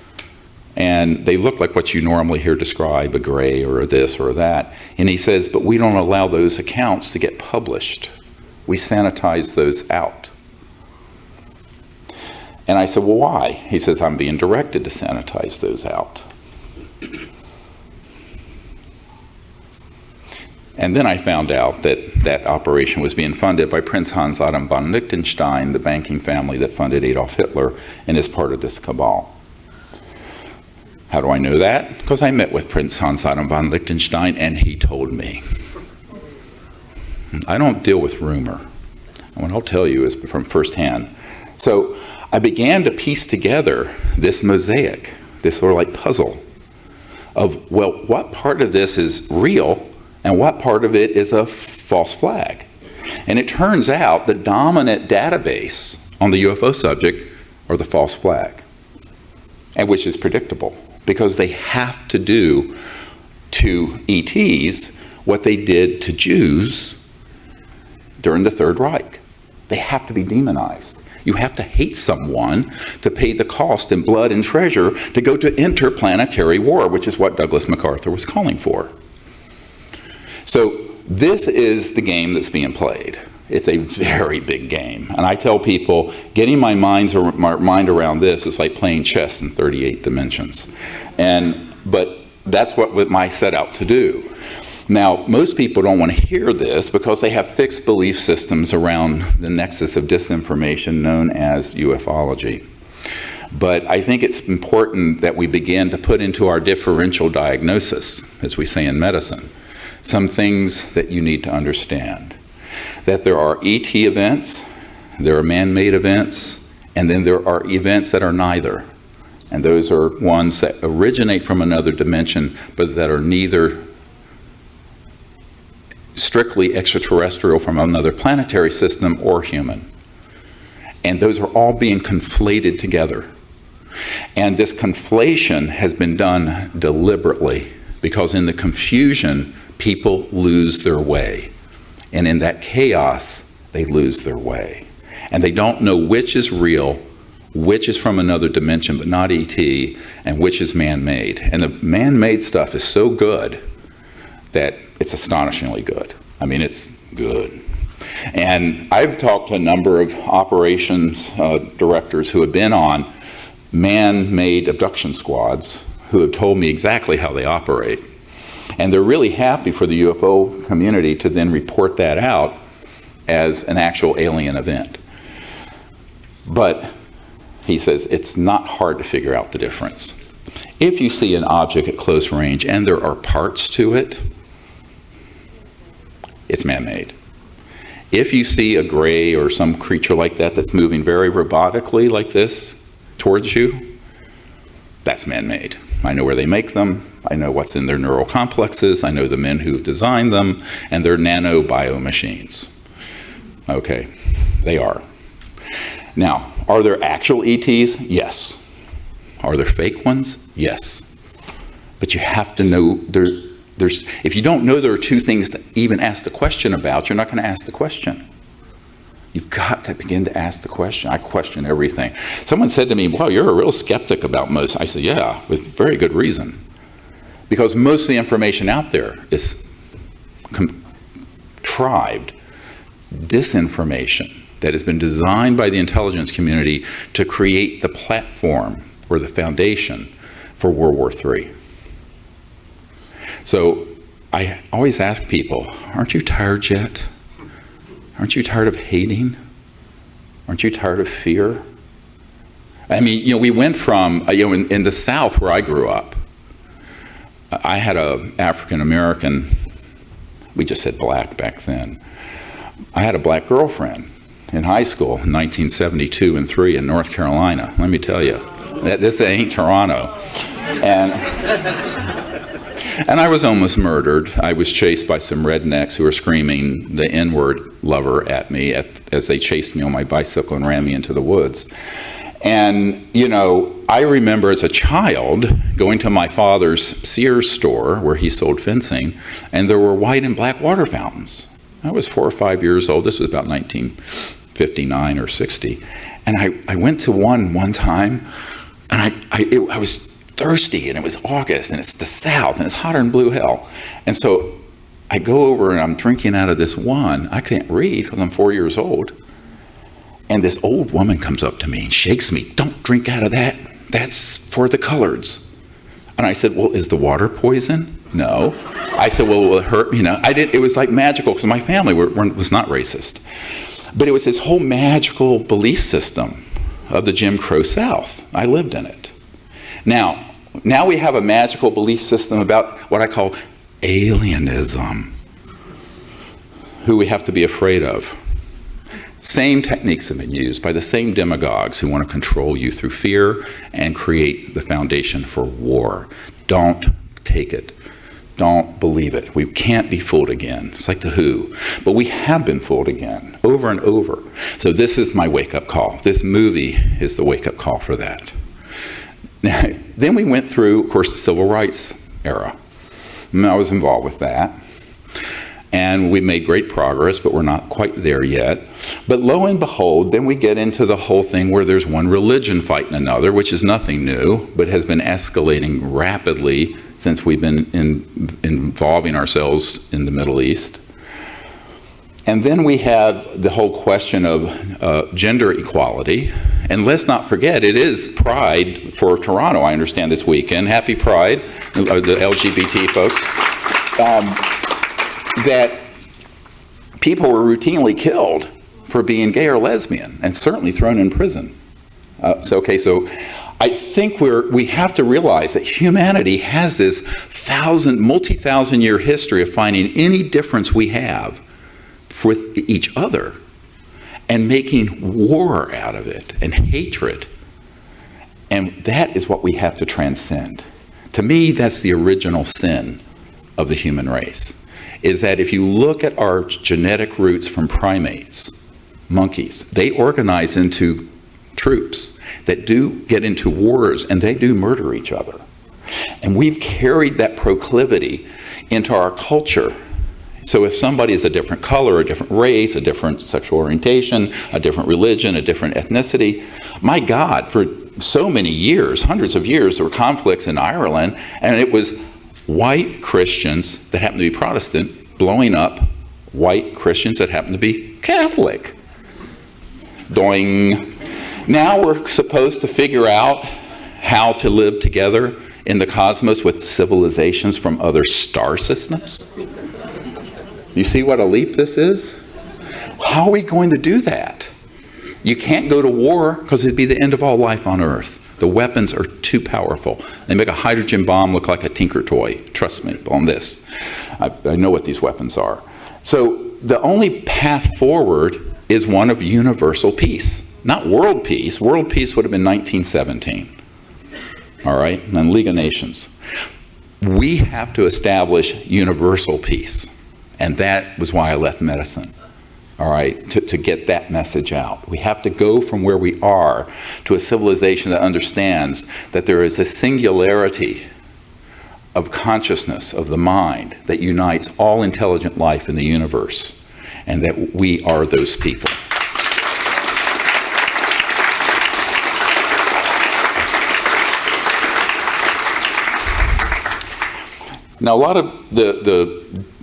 And they look like what you normally hear described, a gray or a this or that. And he says, but we don't allow those accounts to get published. We sanitize those out. And I said, well, why? He says, I'm being directed to sanitize those out. And then I found out that that operation was being funded by Prince Hans Adam von Liechtenstein, the banking family that funded Adolf Hitler, and is part of this cabal. How do I know that? Because I met with Prince Hans Adam von Liechtenstein, and he told me. I don't deal with rumor. And what I'll tell you is from firsthand. So I began to piece together this mosaic, this sort of like puzzle of, well, what part of this is real and what part of it is a false flag? And it turns out the dominant database on the UFO subject are the false flag, and which is predictable because they have to do to ETs what they did to Jews during the Third Reich. They have to be demonized. You have to hate someone to pay the cost in blood and treasure to go to interplanetary war, which is what Douglas MacArthur was calling for. So this is the game that's being played. It's a very big game. And I tell people, getting my mind around this is like playing chess in 38 dimensions. But that's what I set out to do. Now, most people don't want to hear this because they have fixed belief systems around the nexus of disinformation known as ufology. But I think it's important that we begin to put into our differential diagnosis, as we say in medicine, some things that you need to understand. That there are ET events, there are man-made events, and then there are events that are neither. And those are ones that originate from another dimension, but that are neither strictly extraterrestrial from another planetary system or human. And those are all being conflated together. And this conflation has been done deliberately because in the confusion, people lose their way. And in that chaos, they lose their way. And they don't know which is real, which is from another dimension but not ET, and which is man-made. And the man-made stuff is so good that it's astonishingly good. I mean, it's good. And I've talked to a number of operations directors who have been on man-made abduction squads who have told me exactly how they operate. And they're really happy for the UFO community to then report that out as an actual alien event. But he says it's not hard to figure out the difference. If you see an object at close range and there are parts to it, it's man-made. If you see a gray or some creature like that that's moving very robotically like this towards you, that's man-made. I know where they make them. I know what's in their neural complexes. I know the men who designed them, and they're nano-bio machines. Okay, they are. Now, are there actual ETs? Yes. Are there fake ones? Yes. But you have to know if you don't know there are two things to even ask the question about, you're not going to ask the question. You've got to begin to ask the question. I question everything. Someone said to me, well, you're a real skeptic about most. I said, yeah, with very good reason. Because most of the information out there is contrived disinformation that has been designed by the intelligence community to create the platform or the foundation for World War III. So I always ask people, aren't you tired yet? Aren't you tired of hating? Aren't you tired of fear? I mean, we went from, in the South where I grew up, I had an African-American, we just said black back then. I had a black girlfriend in high school in 1972 and 3 in North Carolina. Let me tell you, this ain't Toronto. And I was almost murdered. I was chased by some rednecks who were screaming the N-word lover at me as they chased me on my bicycle and ran me into the woods. And, I remember as a child going to my father's Sears store where he sold fencing, and there were white and black water fountains. I was 4 or 5 years old. This was about 1959 or 60. And I went to one time, and I was thirsty, and it was August, and it's the South, and it's hotter than blue hell. And so I go over, and I'm drinking out of this one. I can't read because I'm 4 years old. And this old woman comes up to me and shakes me. Don't drink out of that. That's for the coloreds. And I said, well, is the water poison? No. I said, well, will it hurt me? It was like magical because my family was not racist. But it was this whole magical belief system of the Jim Crow South. I lived in it. Now we have a magical belief system about what I call alienism, who we have to be afraid of. Same techniques have been used by the same demagogues who want to control you through fear and create the foundation for war. Don't take it. Don't believe it. We can't be fooled again. It's like the Who. But we have been fooled again, over and over. So this is my wake-up call. This movie is the wake-up call for that. Then we went through, of course, the Civil Rights era. And I was involved with that. And we made great progress, but we're not quite there yet. But lo and behold, then we get into the whole thing where there's one religion fighting another, which is nothing new, but has been escalating rapidly since we've been involving ourselves in the Middle East. And then we have the whole question of gender equality. And let's not forget, it is Pride for Toronto, I understand, this weekend. Happy Pride, the LGBT folks. That people were routinely killed for being gay or lesbian, and certainly thrown in prison. So I think we have to realize that humanity has this multi-thousand year history of finding any difference we have with each other and making war out of it and hatred. And that is what we have to transcend. To me, that's the original sin of the human race. is that if you look at our genetic roots from primates, monkeys, they organize into troops that do get into wars, and they do murder each other. And we've carried that proclivity into our culture. So if somebody is a different color, a different race, a different sexual orientation, a different religion, a different ethnicity, my God, for so many years, hundreds of years, there were conflicts in Ireland, and it was white Christians that happened to be Protestant blowing up white Christians that happened to be Catholic. Doing. Now we're supposed to figure out how to live together in the cosmos with civilizations from other star systems. You see what a leap this is? How are we going to do that? You can't go to war because it'd be the end of all life on Earth. The weapons are too powerful. They make a hydrogen bomb look like a tinker toy. Trust me on this. I know what these weapons are. So the only path forward is one of universal peace, not world peace. World peace would have been 1917. All right? And then League of Nations. We have to establish universal peace. And that was why I left medicine. All right, to get that message out. We have to go from where we are to a civilization that understands that there is a singularity of consciousness, of the mind, that unites all intelligent life in the universe, and that we are those people. Now, a lot of the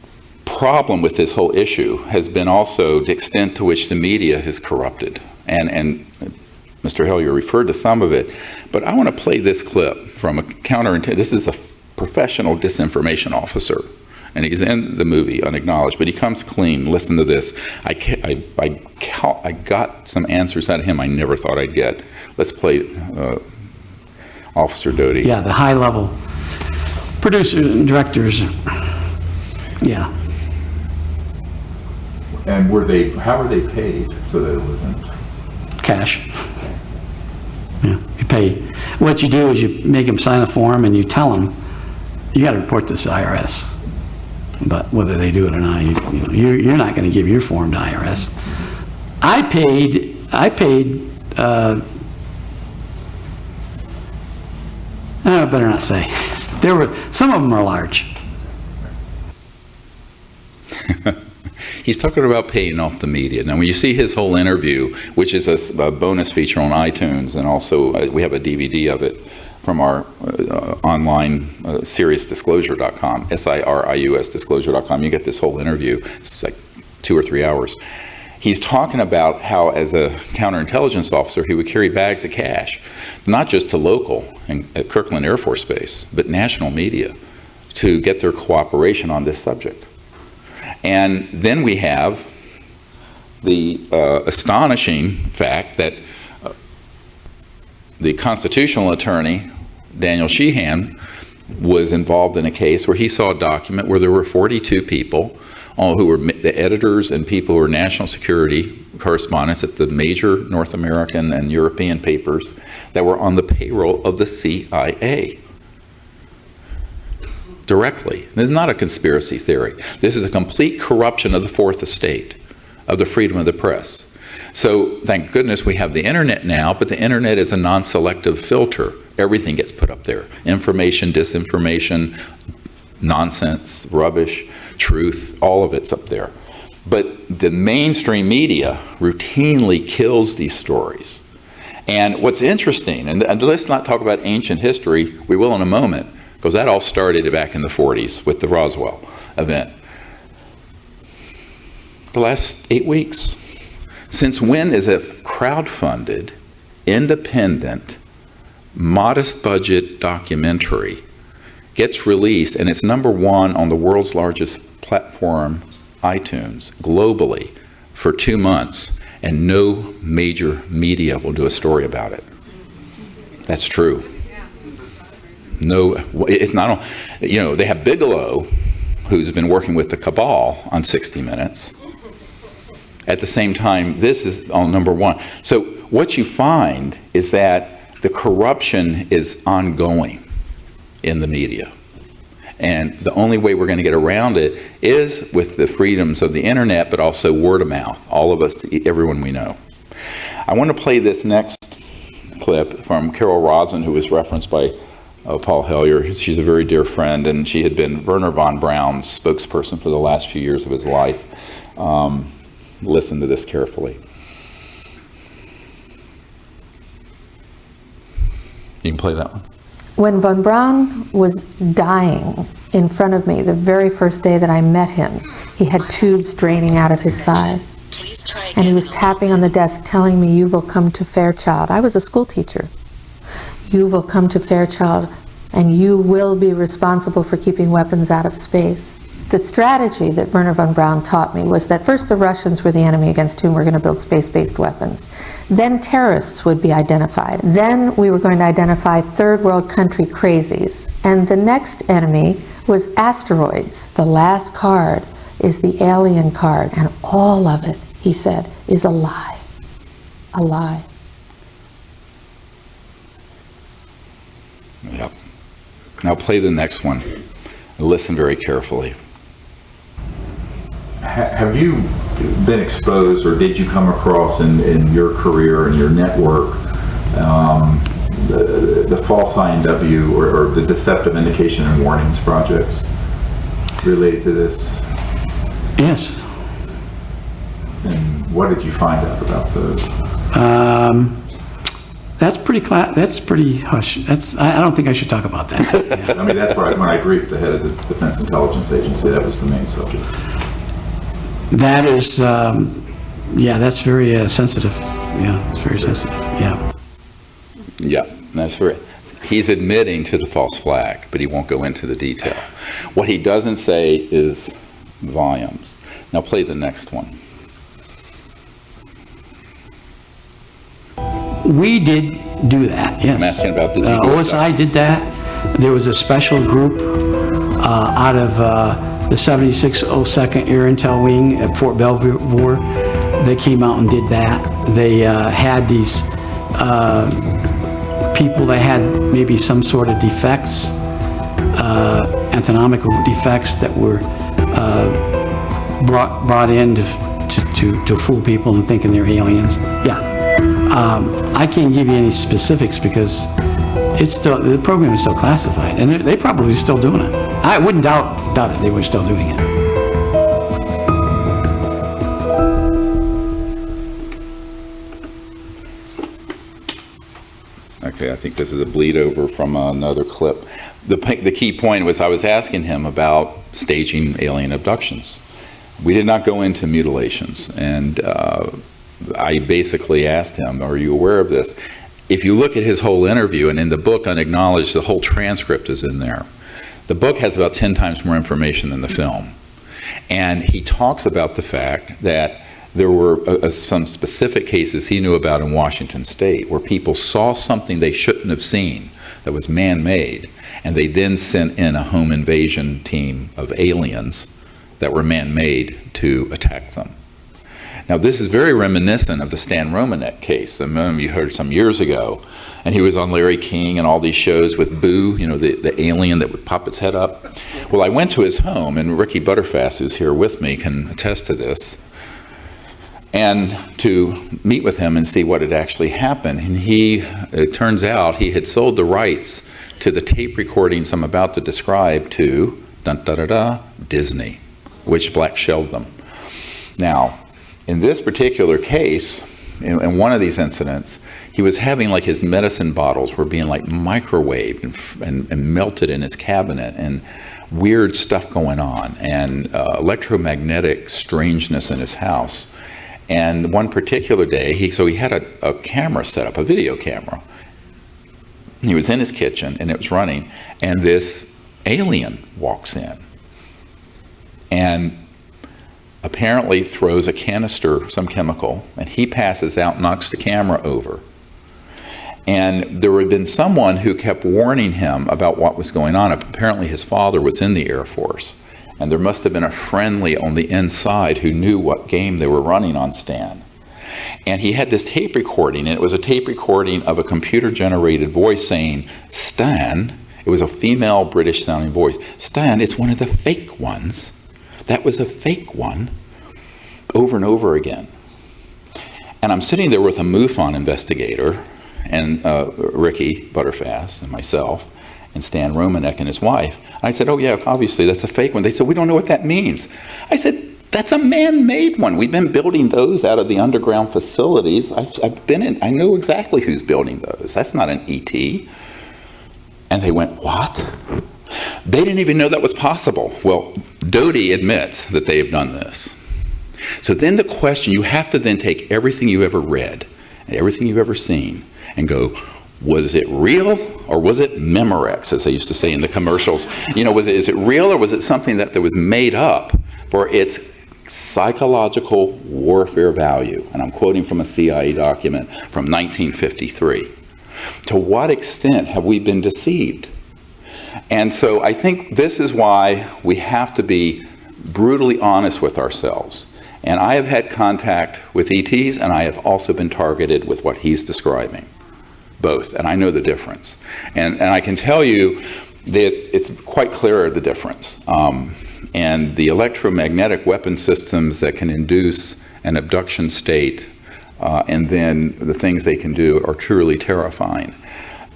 problem with this whole issue has been also the extent to which the media is corrupted. And Mr. Hellyer referred to some of it, but I want to play this clip from a counterintelligence. This is a professional disinformation officer, and he's in the movie Unacknowledged, but he comes clean. Listen to this. I got some answers out of him I never thought I'd get. Let's play Officer Doty. Yeah, the high level producers and directors. Yeah. And how were they paid so that it wasn't? Cash. Yeah, you pay. What you do is you make them sign a form and you tell them, you got to report this to IRS. But whether they do it or not, you're not going to give your form to IRS. I paid, I better not say. Some of them are large. He's talking about paying off the media. Now, when you see his whole interview, which is a bonus feature on iTunes, and also we have a DVD of it from our online SiriusDisclosure.com, SIRIUS Disclosure.com. You get this whole interview. It's like 2 or 3 hours. He's talking about how, as a counterintelligence officer, he would carry bags of cash, not just to local at Kirkland Air Force Base, but national media, to get their cooperation on this subject. And then we have the astonishing fact that the constitutional attorney, Daniel Sheehan, was involved in a case where he saw a document where there were 42 people who were the editors and people who were national security correspondents at the major North American and European papers that were on the payroll of the CIA. Directly. This is not a conspiracy theory. This is a complete corruption of the Fourth Estate, of the freedom of the press. So thank goodness we have the internet now, but the internet is a non-selective filter. Everything gets put up there. Information, disinformation, nonsense, rubbish, truth, all of it's up there. But the mainstream media routinely kills these stories. And what's interesting, and let's not talk about ancient history, we will in a moment, because that all started back in the 40s with the Roswell event. The last 8 weeks. Since when is a crowdfunded, independent, modest budget documentary gets released and it's #1 on the world's largest platform, iTunes, globally for 2 months, and no major media will do a story about it? That's true. No, it's not, they have Bigelow, who's been working with the cabal on 60 Minutes. At the same time, this is on #1. So what you find is that the corruption is ongoing in the media. And the only way we're going to get around it is with the freedoms of the internet, but also word of mouth, all of us, to everyone we know. I want to play this next clip from Carol Rosin, who was referenced by Paul Hellyer. She's a very dear friend, and she had been Wernher von Braun's spokesperson for the last few years of his life. Listen to this carefully. You can play that one. When von Braun was dying in front of me, the very first day that I met him, he had tubes draining out of his side. And he was tapping on the desk telling me, "You will come to Fairchild." I was a school teacher. "You will come to Fairchild and you will be responsible for keeping weapons out of space." The strategy that Wernher von Braun taught me was that first the Russians were the enemy against whom we're going to build space-based weapons. Then terrorists would be identified. Then we were going to identify third world country crazies. And the next enemy was asteroids. The last card is the alien card, and all of it, he said, is a lie. A lie. Yep. Now play the next one. Listen very carefully. Have you been exposed, or did you come across in your career and your network the false INW or the deceptive indication and warnings projects related to this? Yes. And what did you find out about those? That's pretty hush. I don't think I should talk about that. Yeah. I mean, that's why when I briefed the head of the Defense Intelligence Agency, that was the main subject. That is, that's very sensitive. Yeah, it's very sensitive. Yeah. Yeah, that's very. He's admitting to the false flag, but he won't go into the detail. What he doesn't say is volumes. Now play the next one. We did do that, yes. I'm asking about the OSI did that. There was a special group out of the 7602nd Air Intel Wing at Fort Belvoir. They came out and did that. They had these people that had maybe some sort of defects, anatomical defects that were brought in to fool people and thinking they're aliens. Yeah. I can't give you any specifics because the program is still classified, and they probably still doing it. I wouldn't doubt it. They were still doing it. Okay, I think this is a bleed over from another clip. The key point was I was asking him about staging alien abductions. We did not go into mutilations, and I basically asked him, "Are you aware of this?" If you look at his whole interview, and in the book Unacknowledged, the whole transcript is in there. The book has about 10 times more information than the film. And he talks about the fact that there were some specific cases he knew about in Washington State where people saw something they shouldn't have seen that was man-made, and they then sent in a home invasion team of aliens that were man-made to attack them. Now, this is very reminiscent of the Stan Romanek case. I mean, you heard some years ago, and he was on Larry King and all these shows with Boo, you know, the alien that would pop its head up. Well, I went to his home, and Ricky Butterfast, who's here with me, can attest to this, and to meet with him and see what had actually happened. And it turns out he had sold the rights to the tape recordings I'm about to describe to Disney, which black shelved them. Now, in this particular case, in one of these incidents, he was having like his medicine bottles were being like microwaved and melted in his cabinet, and weird stuff going on, and electromagnetic strangeness in his house. And one particular day, he had a camera set up, a video camera. He was in his kitchen and it was running, and this alien walks in and apparently throws a canister, some chemical, and he passes out, knocks the camera over. And there had been someone who kept warning him about what was going on. Apparently his father was in the Air Force, and there must have been a friendly on the inside who knew what game they were running on Stan. And he had this tape recording, and it was a tape recording of a computer-generated voice saying, "Stan," It was a female British sounding voice. Stan, it's one of the fake ones. That was a fake one, over and over again. And I'm sitting there with a MUFON investigator, and Ricky Butterfast and myself, and Stan Romanek and his wife. And I said, oh yeah, obviously that's a fake one. They said, we don't know what that means. I said, that's a man-made one. We've been building those out of the underground facilities. I've been in, I know exactly who's building those. That's not an ET. And they went, what? They didn't even know that was possible. Well, Doty admits that they have done this. So then the question, you have to then take everything you've ever read and everything you've ever seen and go, was it real or was it Memorex, as they used to say in the commercials? You know, is it real or was it something that was made up for its psychological warfare value? And I'm quoting from a CIA document from 1953. To what extent have we been deceived? And so I think this is why we have to be brutally honest with ourselves. And I have had contact with ETs, and I have also been targeted with what he's describing. Both, and I know the difference. And I can tell you that it's quite clear the difference. And the electromagnetic weapon systems that can induce an abduction state, and then the things they can do are truly terrifying.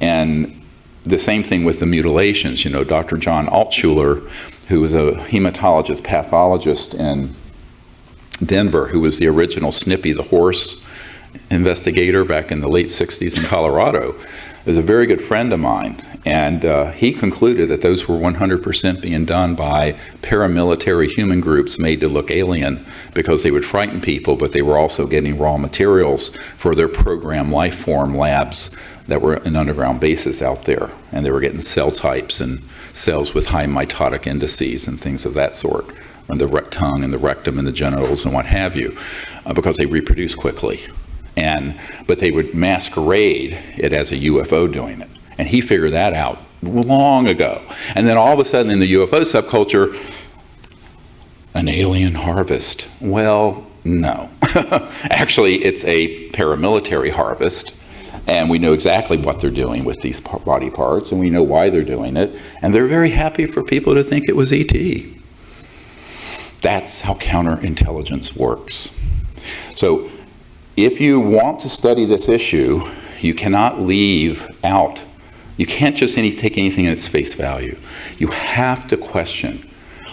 And the same thing with the mutilations. You know, Dr. John Altshuler, who was a hematologist, pathologist in Denver, who was the original Snippy the horse investigator back in the late 60s in Colorado, is a very good friend of mine. And he concluded that those were 100% being done by paramilitary human groups made to look alien because they would frighten people, but they were also getting raw materials for their program life form labs that were in underground bases out there. And they were getting cell types and cells with high mitotic indices and things of that sort, on the tongue and the rectum and the genitals and what have you, because they reproduce quickly. But they would masquerade it as a UFO doing it. And he figured that out long ago. And then all of a sudden in the UFO subculture, an alien harvest. Well, no. Actually, it's a paramilitary harvest. And we know exactly what they're doing with these body parts, and we know why they're doing it. And they're very happy for people to think it was ET. That's how counterintelligence works. So if you want to study this issue, you cannot leave out, you can't just take anything at its face value. You have to question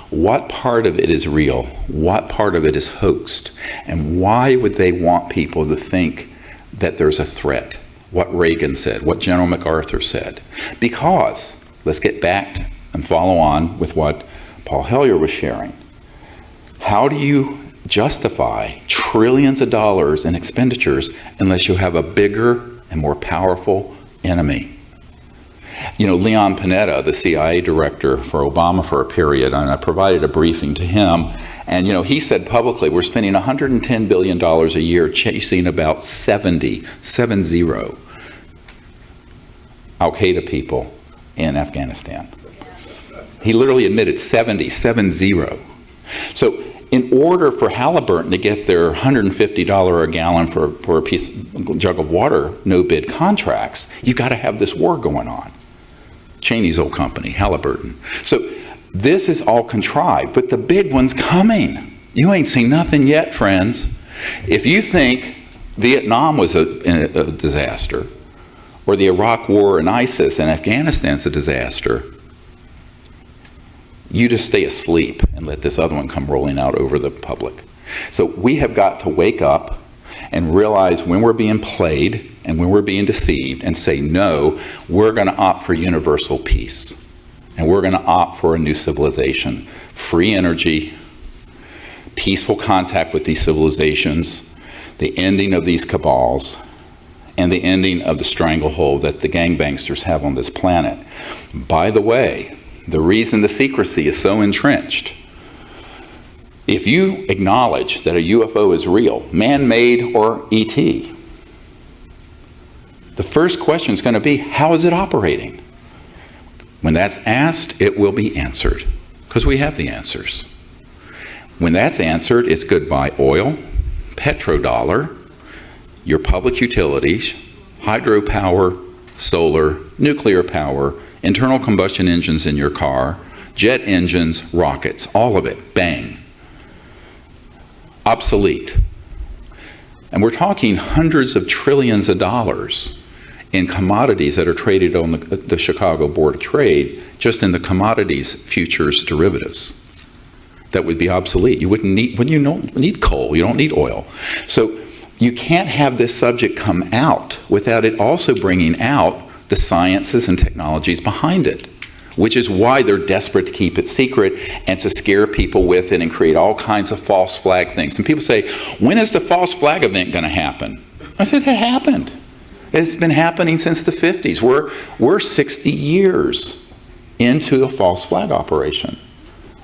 what part of it is real, what part of it is hoaxed, and why would they want people to think that there's a threat? What Reagan said, what General MacArthur said. Because, let's get back and follow on with what Paul Hellyer was sharing. How do you justify trillions of dollars in expenditures unless you have a bigger and more powerful enemy? You know, Leon Panetta, the CIA director for Obama for a period, and I provided a briefing to him, and you know, he said publicly, we're spending $110 billion a year chasing about 70 Al-Qaeda people in Afghanistan. He literally admitted 70. So in order for Halliburton to get their $150 a gallon for a jug of water no-bid contracts, you've got to have this war going on. Cheney's old company, Halliburton. So this is all contrived, but the big one's coming. You ain't seen nothing yet, friends. If you think Vietnam was a disaster, or the Iraq War and ISIS and Afghanistan's a disaster, you just stay asleep and let this other one come rolling out over the public. So we have got to wake up and realize when we're being played and when we're being deceived and say, no, we're going to opt for universal peace. And we're going to opt for a new civilization. Free energy, peaceful contact with these civilizations, the ending of these cabals, and the ending of the stranglehold that the gangbangsters have on this planet. By the way, the reason the secrecy is so entrenched, if you acknowledge that a UFO is real, man-made or ET, the first question is going to be, how is it operating? When that's asked, it will be answered, because we have the answers. When that's answered, it's goodbye oil, petrodollar, your public utilities, hydropower, solar, nuclear power, internal combustion engines in your car, jet engines, rockets, all of it, bang. Obsolete. And we're talking hundreds of trillions of dollars in commodities that are traded on the Chicago Board of Trade, just in the commodities futures derivatives. That would be obsolete. You wouldn't need, when you don't need coal, you don't need oil. So you can't have this subject come out without it also bringing out the sciences and technologies behind it, which is why they're desperate to keep it secret and to scare people with it and create all kinds of false flag things. And people say, when is the false flag event going to happen? I said, it happened. It's been happening since the 50s. We're 60 years into a false flag operation,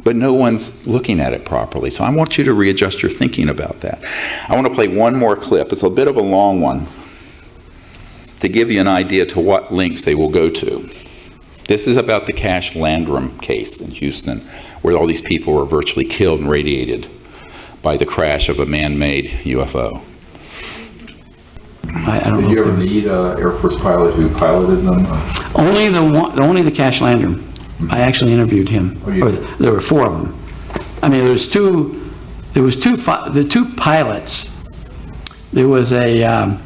but no one's looking at it properly. So I want you to readjust your thinking about that. I want to play one more clip. It's a bit of a long one to give you an idea to what links they will go to. This is about the Cash Landrum case in Houston, where all these people were virtually killed and radiated by the crash of a man-made UFO. I don't know Did you if there ever was... meet an Air Force pilot who piloted them? Only the Cash Landrum. I actually interviewed him. Oh, you Or did? there were 4 of them. I mean, the two pilots. There was a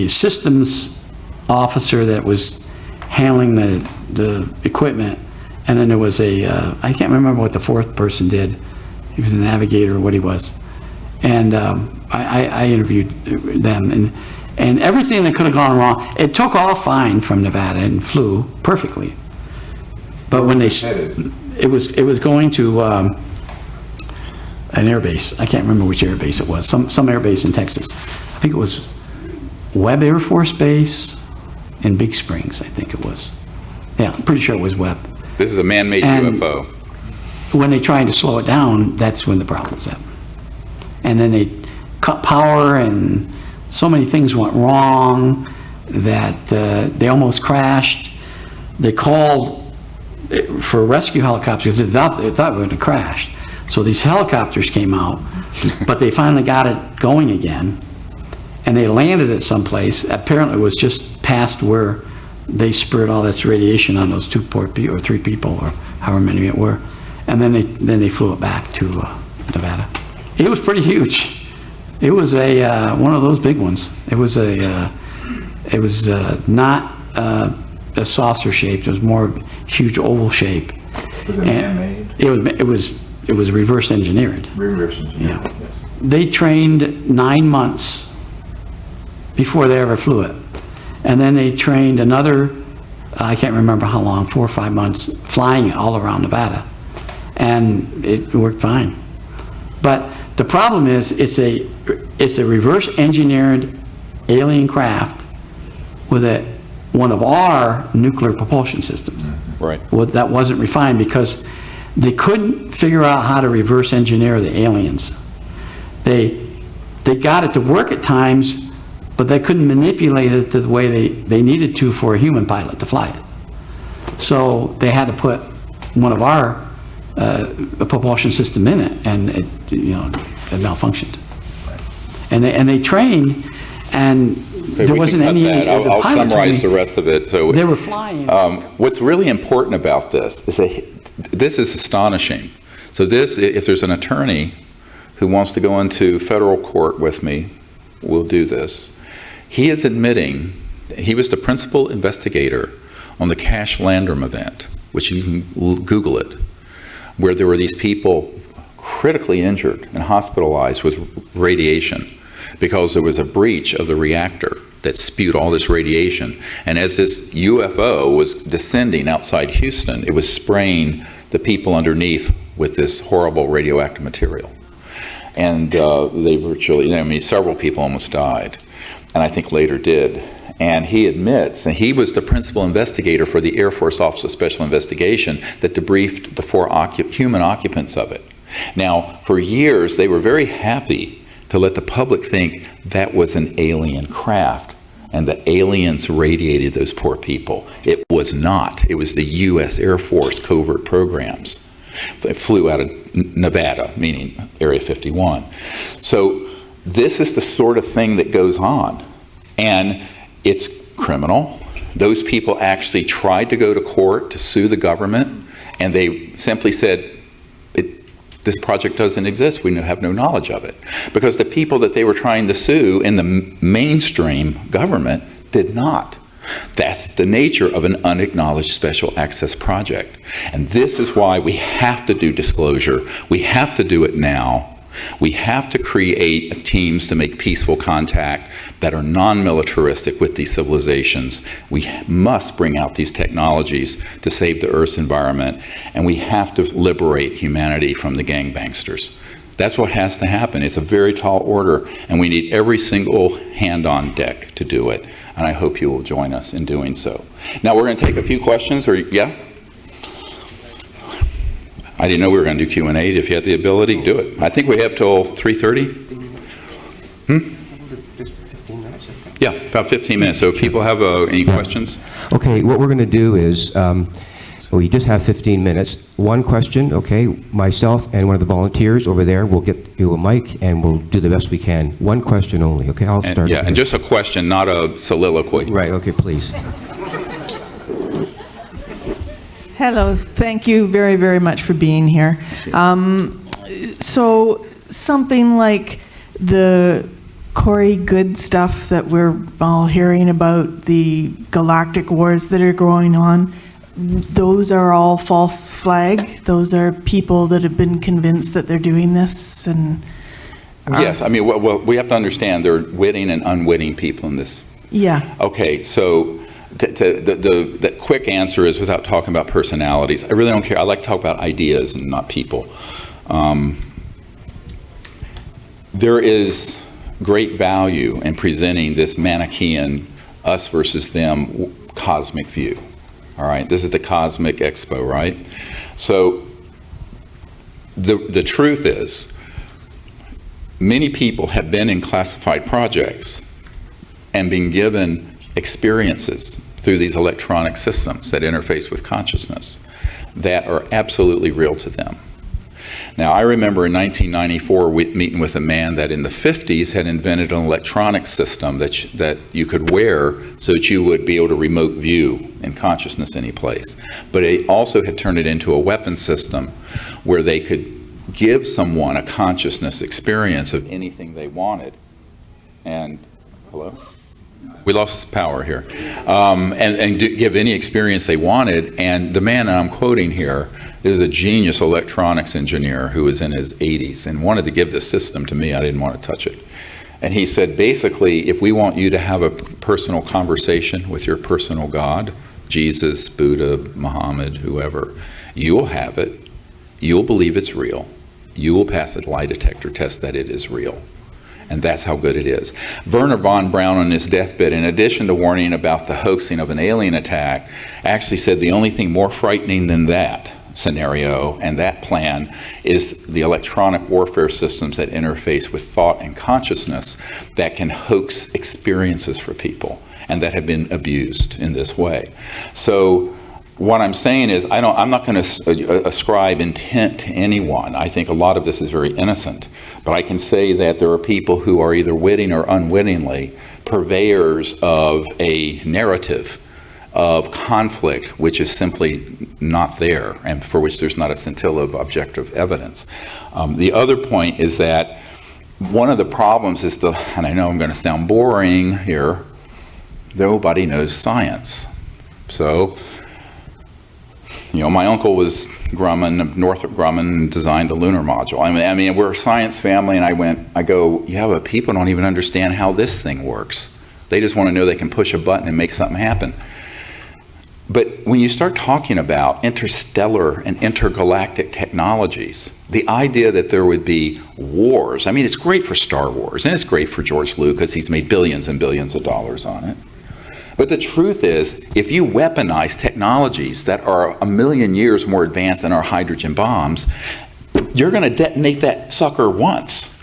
systems officer that was handling the equipment, and then there was I can't remember what the 4th person did. He was a navigator or what he was. And I interviewed them, and everything that could have gone wrong, it took off fine from Nevada and flew perfectly. But when it was going to an air base. I can't remember which air base it was. Some air base in Texas. I think it was Webb Air Force Base in Big Springs. I think it was. Yeah, I'm pretty sure it was Webb. This is a man-made And UFO. when they tried to slow it down, that's when the problems happened. And then they cut power, and so many things went wrong that they almost crashed. They called for rescue helicopters because they thought we were going to crash. So these helicopters came out, but they finally got it going again, and they landed at some place. Apparently it was just past where they spurred all this radiation on those 2 poor people, or 3 people, or however many it were. And then they flew it back to Nevada. It was pretty huge. It was one of those big ones. It was not a saucer shaped. It was more huge oval shape. Was it man-made? It was reverse engineered. Reverse engineered, Yeah. yes. They trained 9 months before they ever flew it. And then they trained another, I can't remember how long, 4 or 5 months, flying it all around Nevada. And it worked fine. But the problem is, it's a reverse engineered alien craft with one of our nuclear propulsion systems. Right. Well, that wasn't refined because they couldn't figure out how to reverse engineer the aliens. They got it to work at times, but they couldn't manipulate it the way they needed to for a human pilot to fly it. So they had to put one of our propulsion system in it, and it malfunctioned. And they trained, and there wasn't any. I'll summarize the rest of it. So they were flying. What's really important about this is this is astonishing. So if there's an attorney who wants to go into federal court with me, we'll do this. He is admitting he was the principal investigator on the Cash Landrum event, which you can Google it, where there were these people critically injured and hospitalized with radiation because there was a breach of the reactor that spewed all this radiation. And as this UFO was descending outside Houston, it was spraying the people underneath with this horrible radioactive material. And they virtually, several people almost died, and I think later did. And he admits, and he was the principal investigator for the Air Force Office of Special Investigation that debriefed the 4 human occupants of it. Now, for years, they were very happy to let the public think that was an alien craft and the aliens radiated those poor people. It was not. It was the U.S. Air Force covert programs. They flew out of Nevada, meaning Area 51. So this is the sort of thing that goes on. And it's criminal, Those people actually tried to go to court to sue the government, and they simply said, this project doesn't exist. We have no knowledge of it. Because the people that they were trying to sue in the mainstream government did not. That's the nature of an unacknowledged special access project. And this is why we have to do disclosure. We have to do it now. We have to create teams to make peaceful contact that are non-militaristic with these civilizations. We must bring out these technologies to save the Earth's environment, and we have to liberate humanity from the gangbangsters. That's what has to happen. It's a very tall order, and we need every single hand on deck to do it. And I hope you will join us in doing so. Now we're going to take a few questions, or yeah? I didn't know we were going to do Q&A. If you had the ability, do it. I think we have till 3:30. Just 15 minutes. Yeah, about 15 minutes. So if people have any questions? Okay, what we're going to do is, we just have 15 minutes. One question, okay? Myself and one of the volunteers over there will get you a mic, and we'll do the best we can. One question only, okay? I'll start. Yeah, and just a question, not a soliloquy. Right, okay, please. Hello, thank you very, very much for being here. So something like the Corey Good stuff that we're all hearing about, the galactic wars that are going on, those are all false flag? Those are people that have been convinced that they're doing this? And yes, I mean, well, we have to understand there are witting and unwitting people in this. Yeah. Okay, so the quick answer is, without talking about personalities, I really don't care. I like to talk about ideas and not people. There is great value in presenting this Manichaean us versus them cosmic view. All right, this is the Cosmic Expo, right? So the truth is, many people have been in classified projects and been given experiences through these electronic systems that interface with consciousness that are absolutely real to them. Now, I remember in 1994 meeting with a man that in the 50s had invented an electronic system that you could wear so that you would be able to remote view in consciousness any place. But it also had turned it into a weapon system where they could give someone a consciousness experience of anything they wanted. And, hello? We lost power here. And give any experience they wanted. And the man I'm quoting here is a genius electronics engineer who was in his 80s and wanted to give this system to me. I didn't want to touch it. And he said, basically, if we want you to have a personal conversation with your personal God, Jesus, Buddha, Muhammad, whoever, you'll have it. You'll believe it's real. You will pass a lie detector test that it is real. And that's how good it is. Werner von Braun on his deathbed, in addition to warning about the hoaxing of an alien attack, actually said the only thing more frightening than that scenario and that plan is the electronic warfare systems that interface with thought and consciousness that can hoax experiences for people and that have been abused in this way. So what I'm saying is, I'm not going to ascribe intent to anyone. I think a lot of this is very innocent. But I can say that there are people who are either witting or unwittingly purveyors of a narrative of conflict which is simply not there and for which there's not a scintilla of objective evidence. The other point is that one of the problems is and I know I'm going to sound boring here, nobody knows science. So, you know, my uncle was Grumman, Northrop Grumman, and designed the lunar module. I mean, we're a science family, and I go, yeah, but people don't even understand how this thing works. They just want to know they can push a button and make something happen. But when you start talking about interstellar and intergalactic technologies, the idea that there would be wars, I mean, it's great for Star Wars, and it's great for George Lucas. He's made billions and billions of dollars on it. But the truth is, if you weaponize technologies that are 1 million years more advanced than our hydrogen bombs, you're going to detonate that sucker once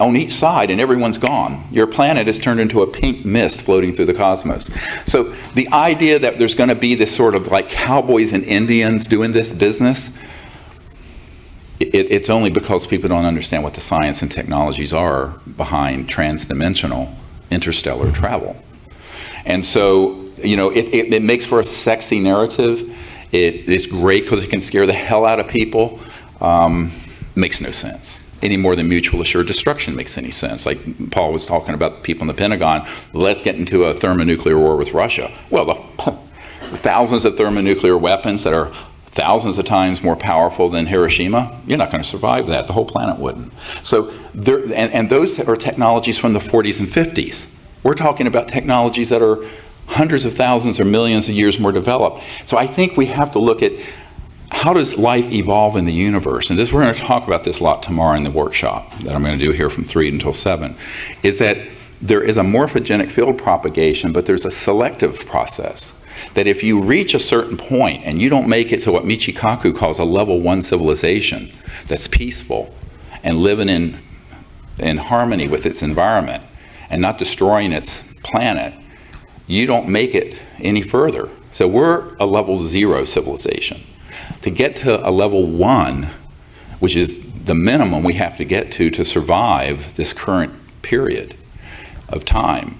on each side and everyone's gone. Your planet is turned into a pink mist floating through the cosmos. So the idea that there's going to be this sort of like cowboys and Indians doing this business, it's only because people don't understand what the science and technologies are behind transdimensional interstellar travel. And so it makes for a sexy narrative. It's great because it can scare the hell out of people. Makes no sense. Any more than mutual assured destruction makes any sense. Like Paul was talking about people in the Pentagon, let's get into a thermonuclear war with Russia. Well, the thousands of thermonuclear weapons that are thousands of times more powerful than Hiroshima, you're not going to survive that. The whole planet wouldn't. So, and those are technologies from the 40s and 50s. We're talking about technologies that are hundreds of thousands or millions of years more developed. So I think we have to look at how does life evolve in the universe? And we're going to talk about this a lot tomorrow in the workshop that I'm going to do here from 3 until 7, is that there is a morphogenic field propagation, but there's a selective process. That if you reach a certain point and you don't make it to what Michikaku calls a level 1 civilization that's peaceful and living in harmony with its environment and not destroying its planet, you don't make it any further. So we're a level 0 civilization. To get to a level 1, which is the minimum we have to get to survive this current period of time,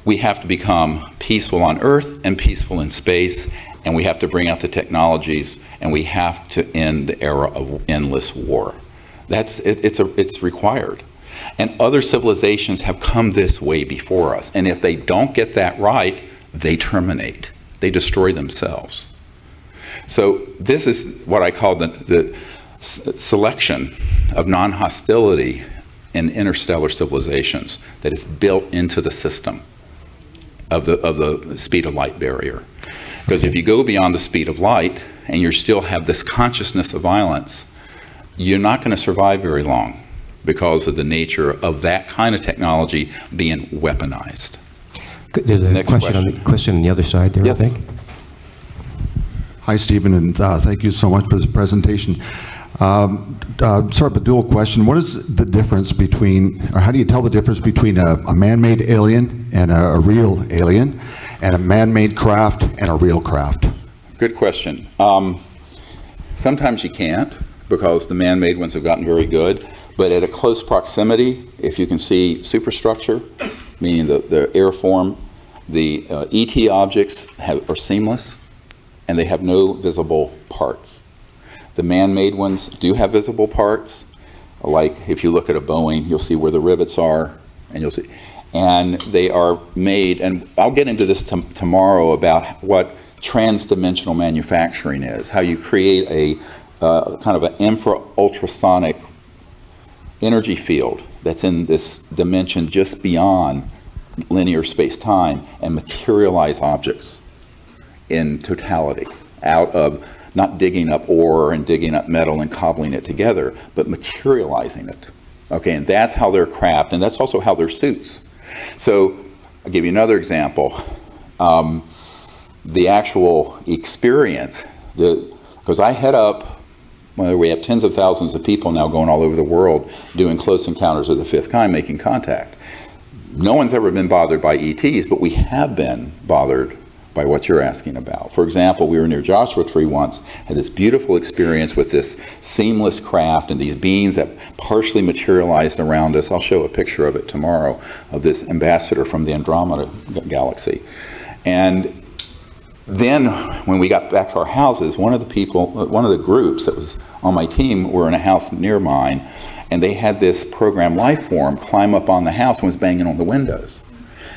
we have to become peaceful on Earth and peaceful in space, and we have to bring out the technologies, and we have to end the era of endless war. It's required. And other civilizations have come this way before us, and if they don't get that right, they terminate. They destroy themselves. So this is what I call the selection of non-hostility in interstellar civilizations that is built into the system of the speed of light barrier. Because if you go beyond the speed of light and you still have this consciousness of violence, you're not going to survive very long because of the nature of that kind of technology being weaponized. There's a question on the other side there, yes. I think. Hi, Stephen, and thank you so much for this presentation. Sort of a dual question. What is the difference between, or how do you tell the difference between a man-made alien and a real alien, and a man-made craft and a real craft? Good question. Sometimes you can't, because the man-made ones have gotten very good, but at a close proximity, if you can see superstructure, meaning the airform, the ET objects are seamless, and they have no visible parts. The man-made ones do have visible parts, like if you look at a Boeing, you'll see where the rivets are, and they are made, and I'll get into this tomorrow about what transdimensional manufacturing is, how you create a kind of an infra-ultrasonic energy field that's in this dimension just beyond linear space-time and materialize objects in totality, out of not digging up ore and digging up metal and cobbling it together, but materializing it. Okay, and that's how they're craft, and that's also how they're suits. So I'll give you another example. The actual experience, because I head up, well, we have tens of thousands of people now going all over the world doing close encounters of the fifth kind, making contact. No one's ever been bothered by ETs, but we have been bothered by what you're asking about. For example, we were near Joshua Tree once, had this beautiful experience with this seamless craft and these beings that partially materialized around us. I'll show a picture of it tomorrow, of this ambassador from the Andromeda galaxy. And then when we got back to our houses, one of the groups that was on my team were in a house near mine, and they had this program life form climb up on the house and was banging on the windows.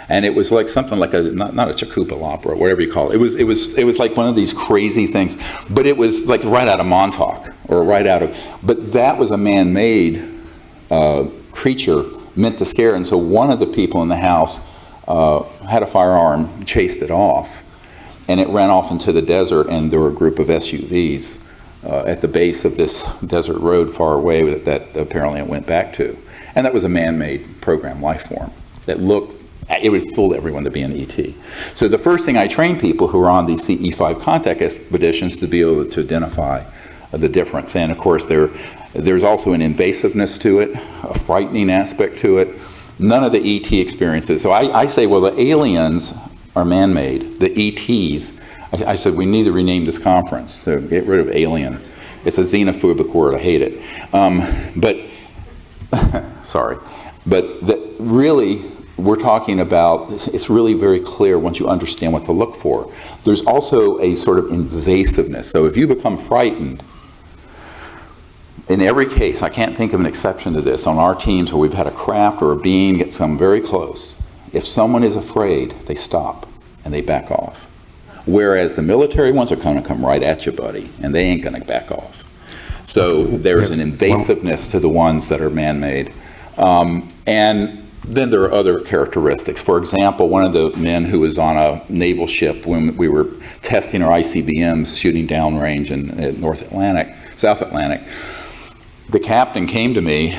And it was like something like not a Chakupalopera or whatever you call it. It was like one of these crazy things, but it was like right out of Montauk or right out of. But that was a man-made creature meant to scare. And so one of the people in the house had a firearm, chased it off, and it ran off into the desert. And there were a group of SUVs at the base of this desert road far away that apparently it went back to. And that was a man-made program life form that looked. It would fool everyone to be an ET. So the first thing I train people who are on these CE5 contact expeditions to be able to identify the difference. And of course, there's also an invasiveness to it, a frightening aspect to it. None of the ET experiences. So I say, well, the aliens are man-made. The ETs, I said, we need to rename this conference. So get rid of alien. It's a xenophobic word. I hate it. Sorry. But really, we're talking about, it's really very clear once you understand what to look for. There's also a sort of invasiveness. So if you become frightened, in every case, I can't think of an exception to this, on our teams where we've had a craft or a being get come very close, if someone is afraid, they stop and they back off. Whereas the military ones are going to come right at you, buddy, and they ain't going to back off. So there's an invasiveness to the ones that are man-made. And then there are other characteristics. For example, one of the men who was on a naval ship when we were testing our ICBMs shooting downrange in South Atlantic, the captain came to me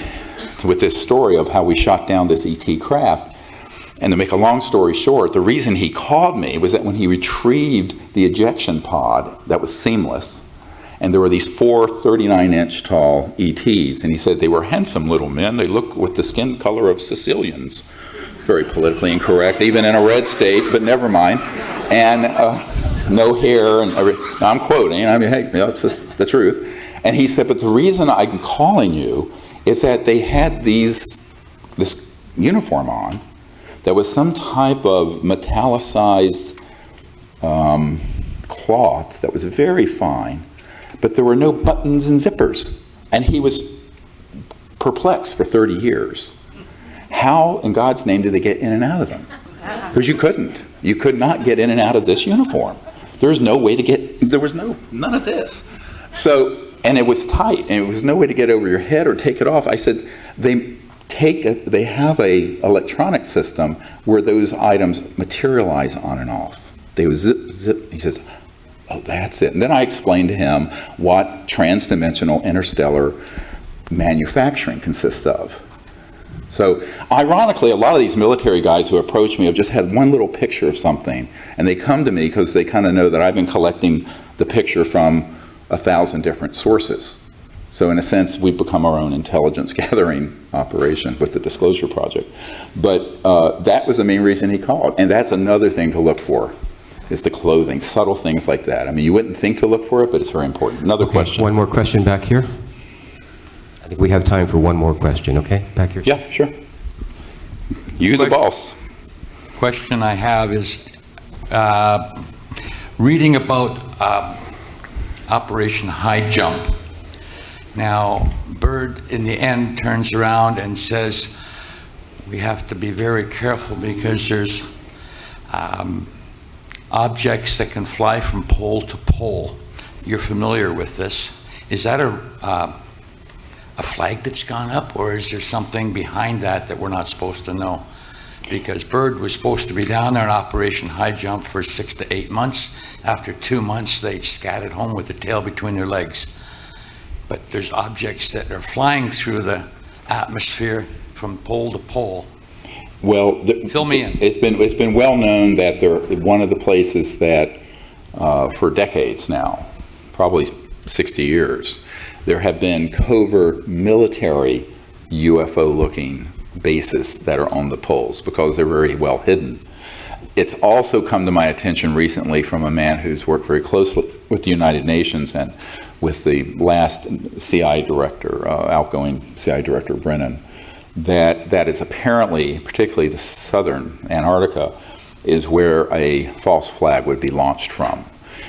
with this story of how we shot down this ET craft. And to make a long story short, the reason he called me was that when he retrieved the ejection pod that was seamless, and there were these 4 39-inch tall ETs, and he said they were handsome little men. They look with the skin color of Sicilians. Very politically incorrect, even in a red state, but never mind. And no hair, and I'm quoting, I mean, hey, it's just the truth. And he said, but the reason I'm calling you is that they had this uniform on that was some type of metallicized cloth that was very fine, but there were no buttons and zippers. And he was perplexed for 30 years. How in God's name did they get in and out of them? Because you couldn't. You could not get in and out of this uniform. There was no way to get, none of this. So, and it was tight, and there was no way to get over your head or take it off. I said, they have a electronic system where those items materialize on and off. They would zip, zip. He says, oh, that's it. And then I explained to him what transdimensional interstellar manufacturing consists of. So ironically, a lot of these military guys who approach me have just had one little picture of something, and they come to me because they kind of know that I've been collecting the picture from 1,000 different sources. So in a sense, we've become our own intelligence gathering operation with the Disclosure Project. But that was the main reason he called. And that's another thing to look for, is the clothing, subtle things like that. I mean, you wouldn't think to look for it, but it's very important. Another question. One more question back here. I think we have time for one more question, okay? Back here. Yeah, sure. You the boss. Question I have is reading about Operation High Jump. Now, Byrd in the end turns around and says we have to be very careful because there's objects that can fly from pole to pole. You're familiar with this. Is that a flag that's gone up, or is there something behind that we're not supposed to know? Because Byrd was supposed to be down there in Operation High Jump for 6 to 8 months. After 2 months, they scattered home with their tail between their legs. But there's objects that are flying through the atmosphere from pole to pole. Well, fill me in. It's been well known that one of the places that for decades now, probably 60 years, there have been covert military UFO-looking bases that are on the poles because they're very well hidden. It's also come to my attention recently from a man who's worked very closely with the United Nations and with the last CIA director, outgoing CIA director Brennan, that is apparently, particularly the southern Antarctica, is where a false flag would be launched from,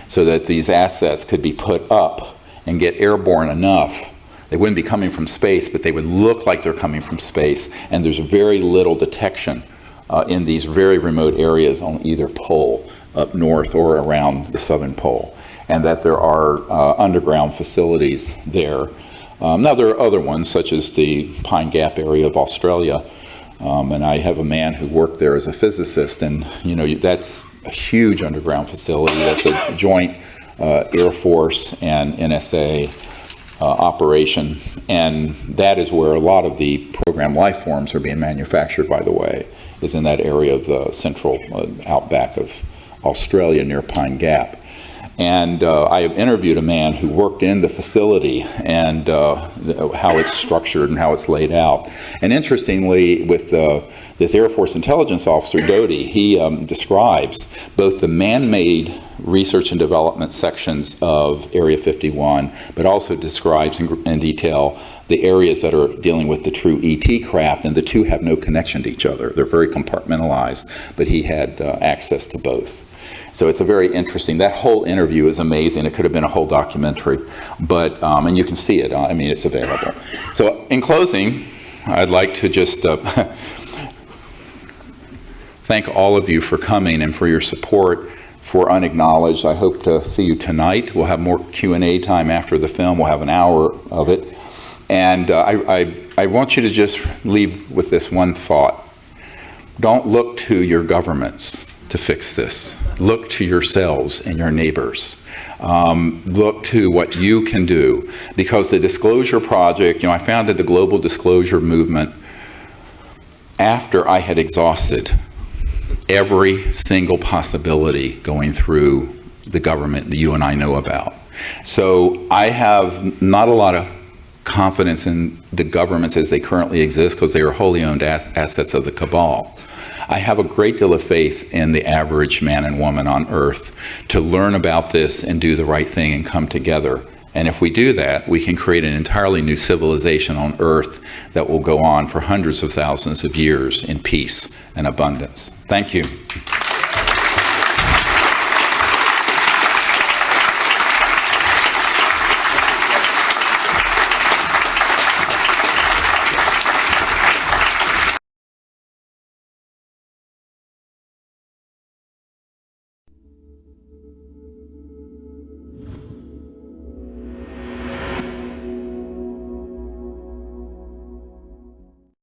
so that these assets could be put up and get airborne enough. They wouldn't be coming from space, but they would look like they're coming from space, and there's very little detection in these very remote areas on either pole, up north or around the southern pole, and that there are underground facilities there. Now there are other ones, such as the Pine Gap area of Australia, and I have a man who worked there as a physicist, and that's a huge underground facility. That's a joint Air Force and NSA operation, and that is where a lot of the program life forms are being manufactured, by the way, is in that area of the central outback of Australia near Pine Gap. And I have interviewed a man who worked in the facility and how it's structured and how it's laid out. And interestingly, with this Air Force intelligence officer, Doty, he describes both the man-made research and development sections of Area 51, but also describes in detail the areas that are dealing with the true ET craft, and the two have no connection to each other. They're very compartmentalized, but he had access to both. So it's a very interesting, that whole interview is amazing. It could have been a whole documentary, but, and you can see it, I mean, it's available. So in closing, I'd like to just thank all of you for coming and for your support for Unacknowledged. I hope to see you tonight. We'll have more Q&A time after the film. We'll have an hour of it. And I want you to just leave with this one thought. Don't look to your governments to fix this. Look to yourselves and your neighbors. Look to what you can do. Because the Disclosure Project, you know, I founded the Global Disclosure Movement after I had exhausted every single possibility going through the government that you and I know about. So I have not a lot of confidence in the governments as they currently exist because they are wholly owned assets of the cabal. I have a great deal of faith in the average man and woman on Earth to learn about this and do the right thing and come together. And if we do that, we can create an entirely new civilization on Earth that will go on for hundreds of thousands of years in peace and abundance. Thank you.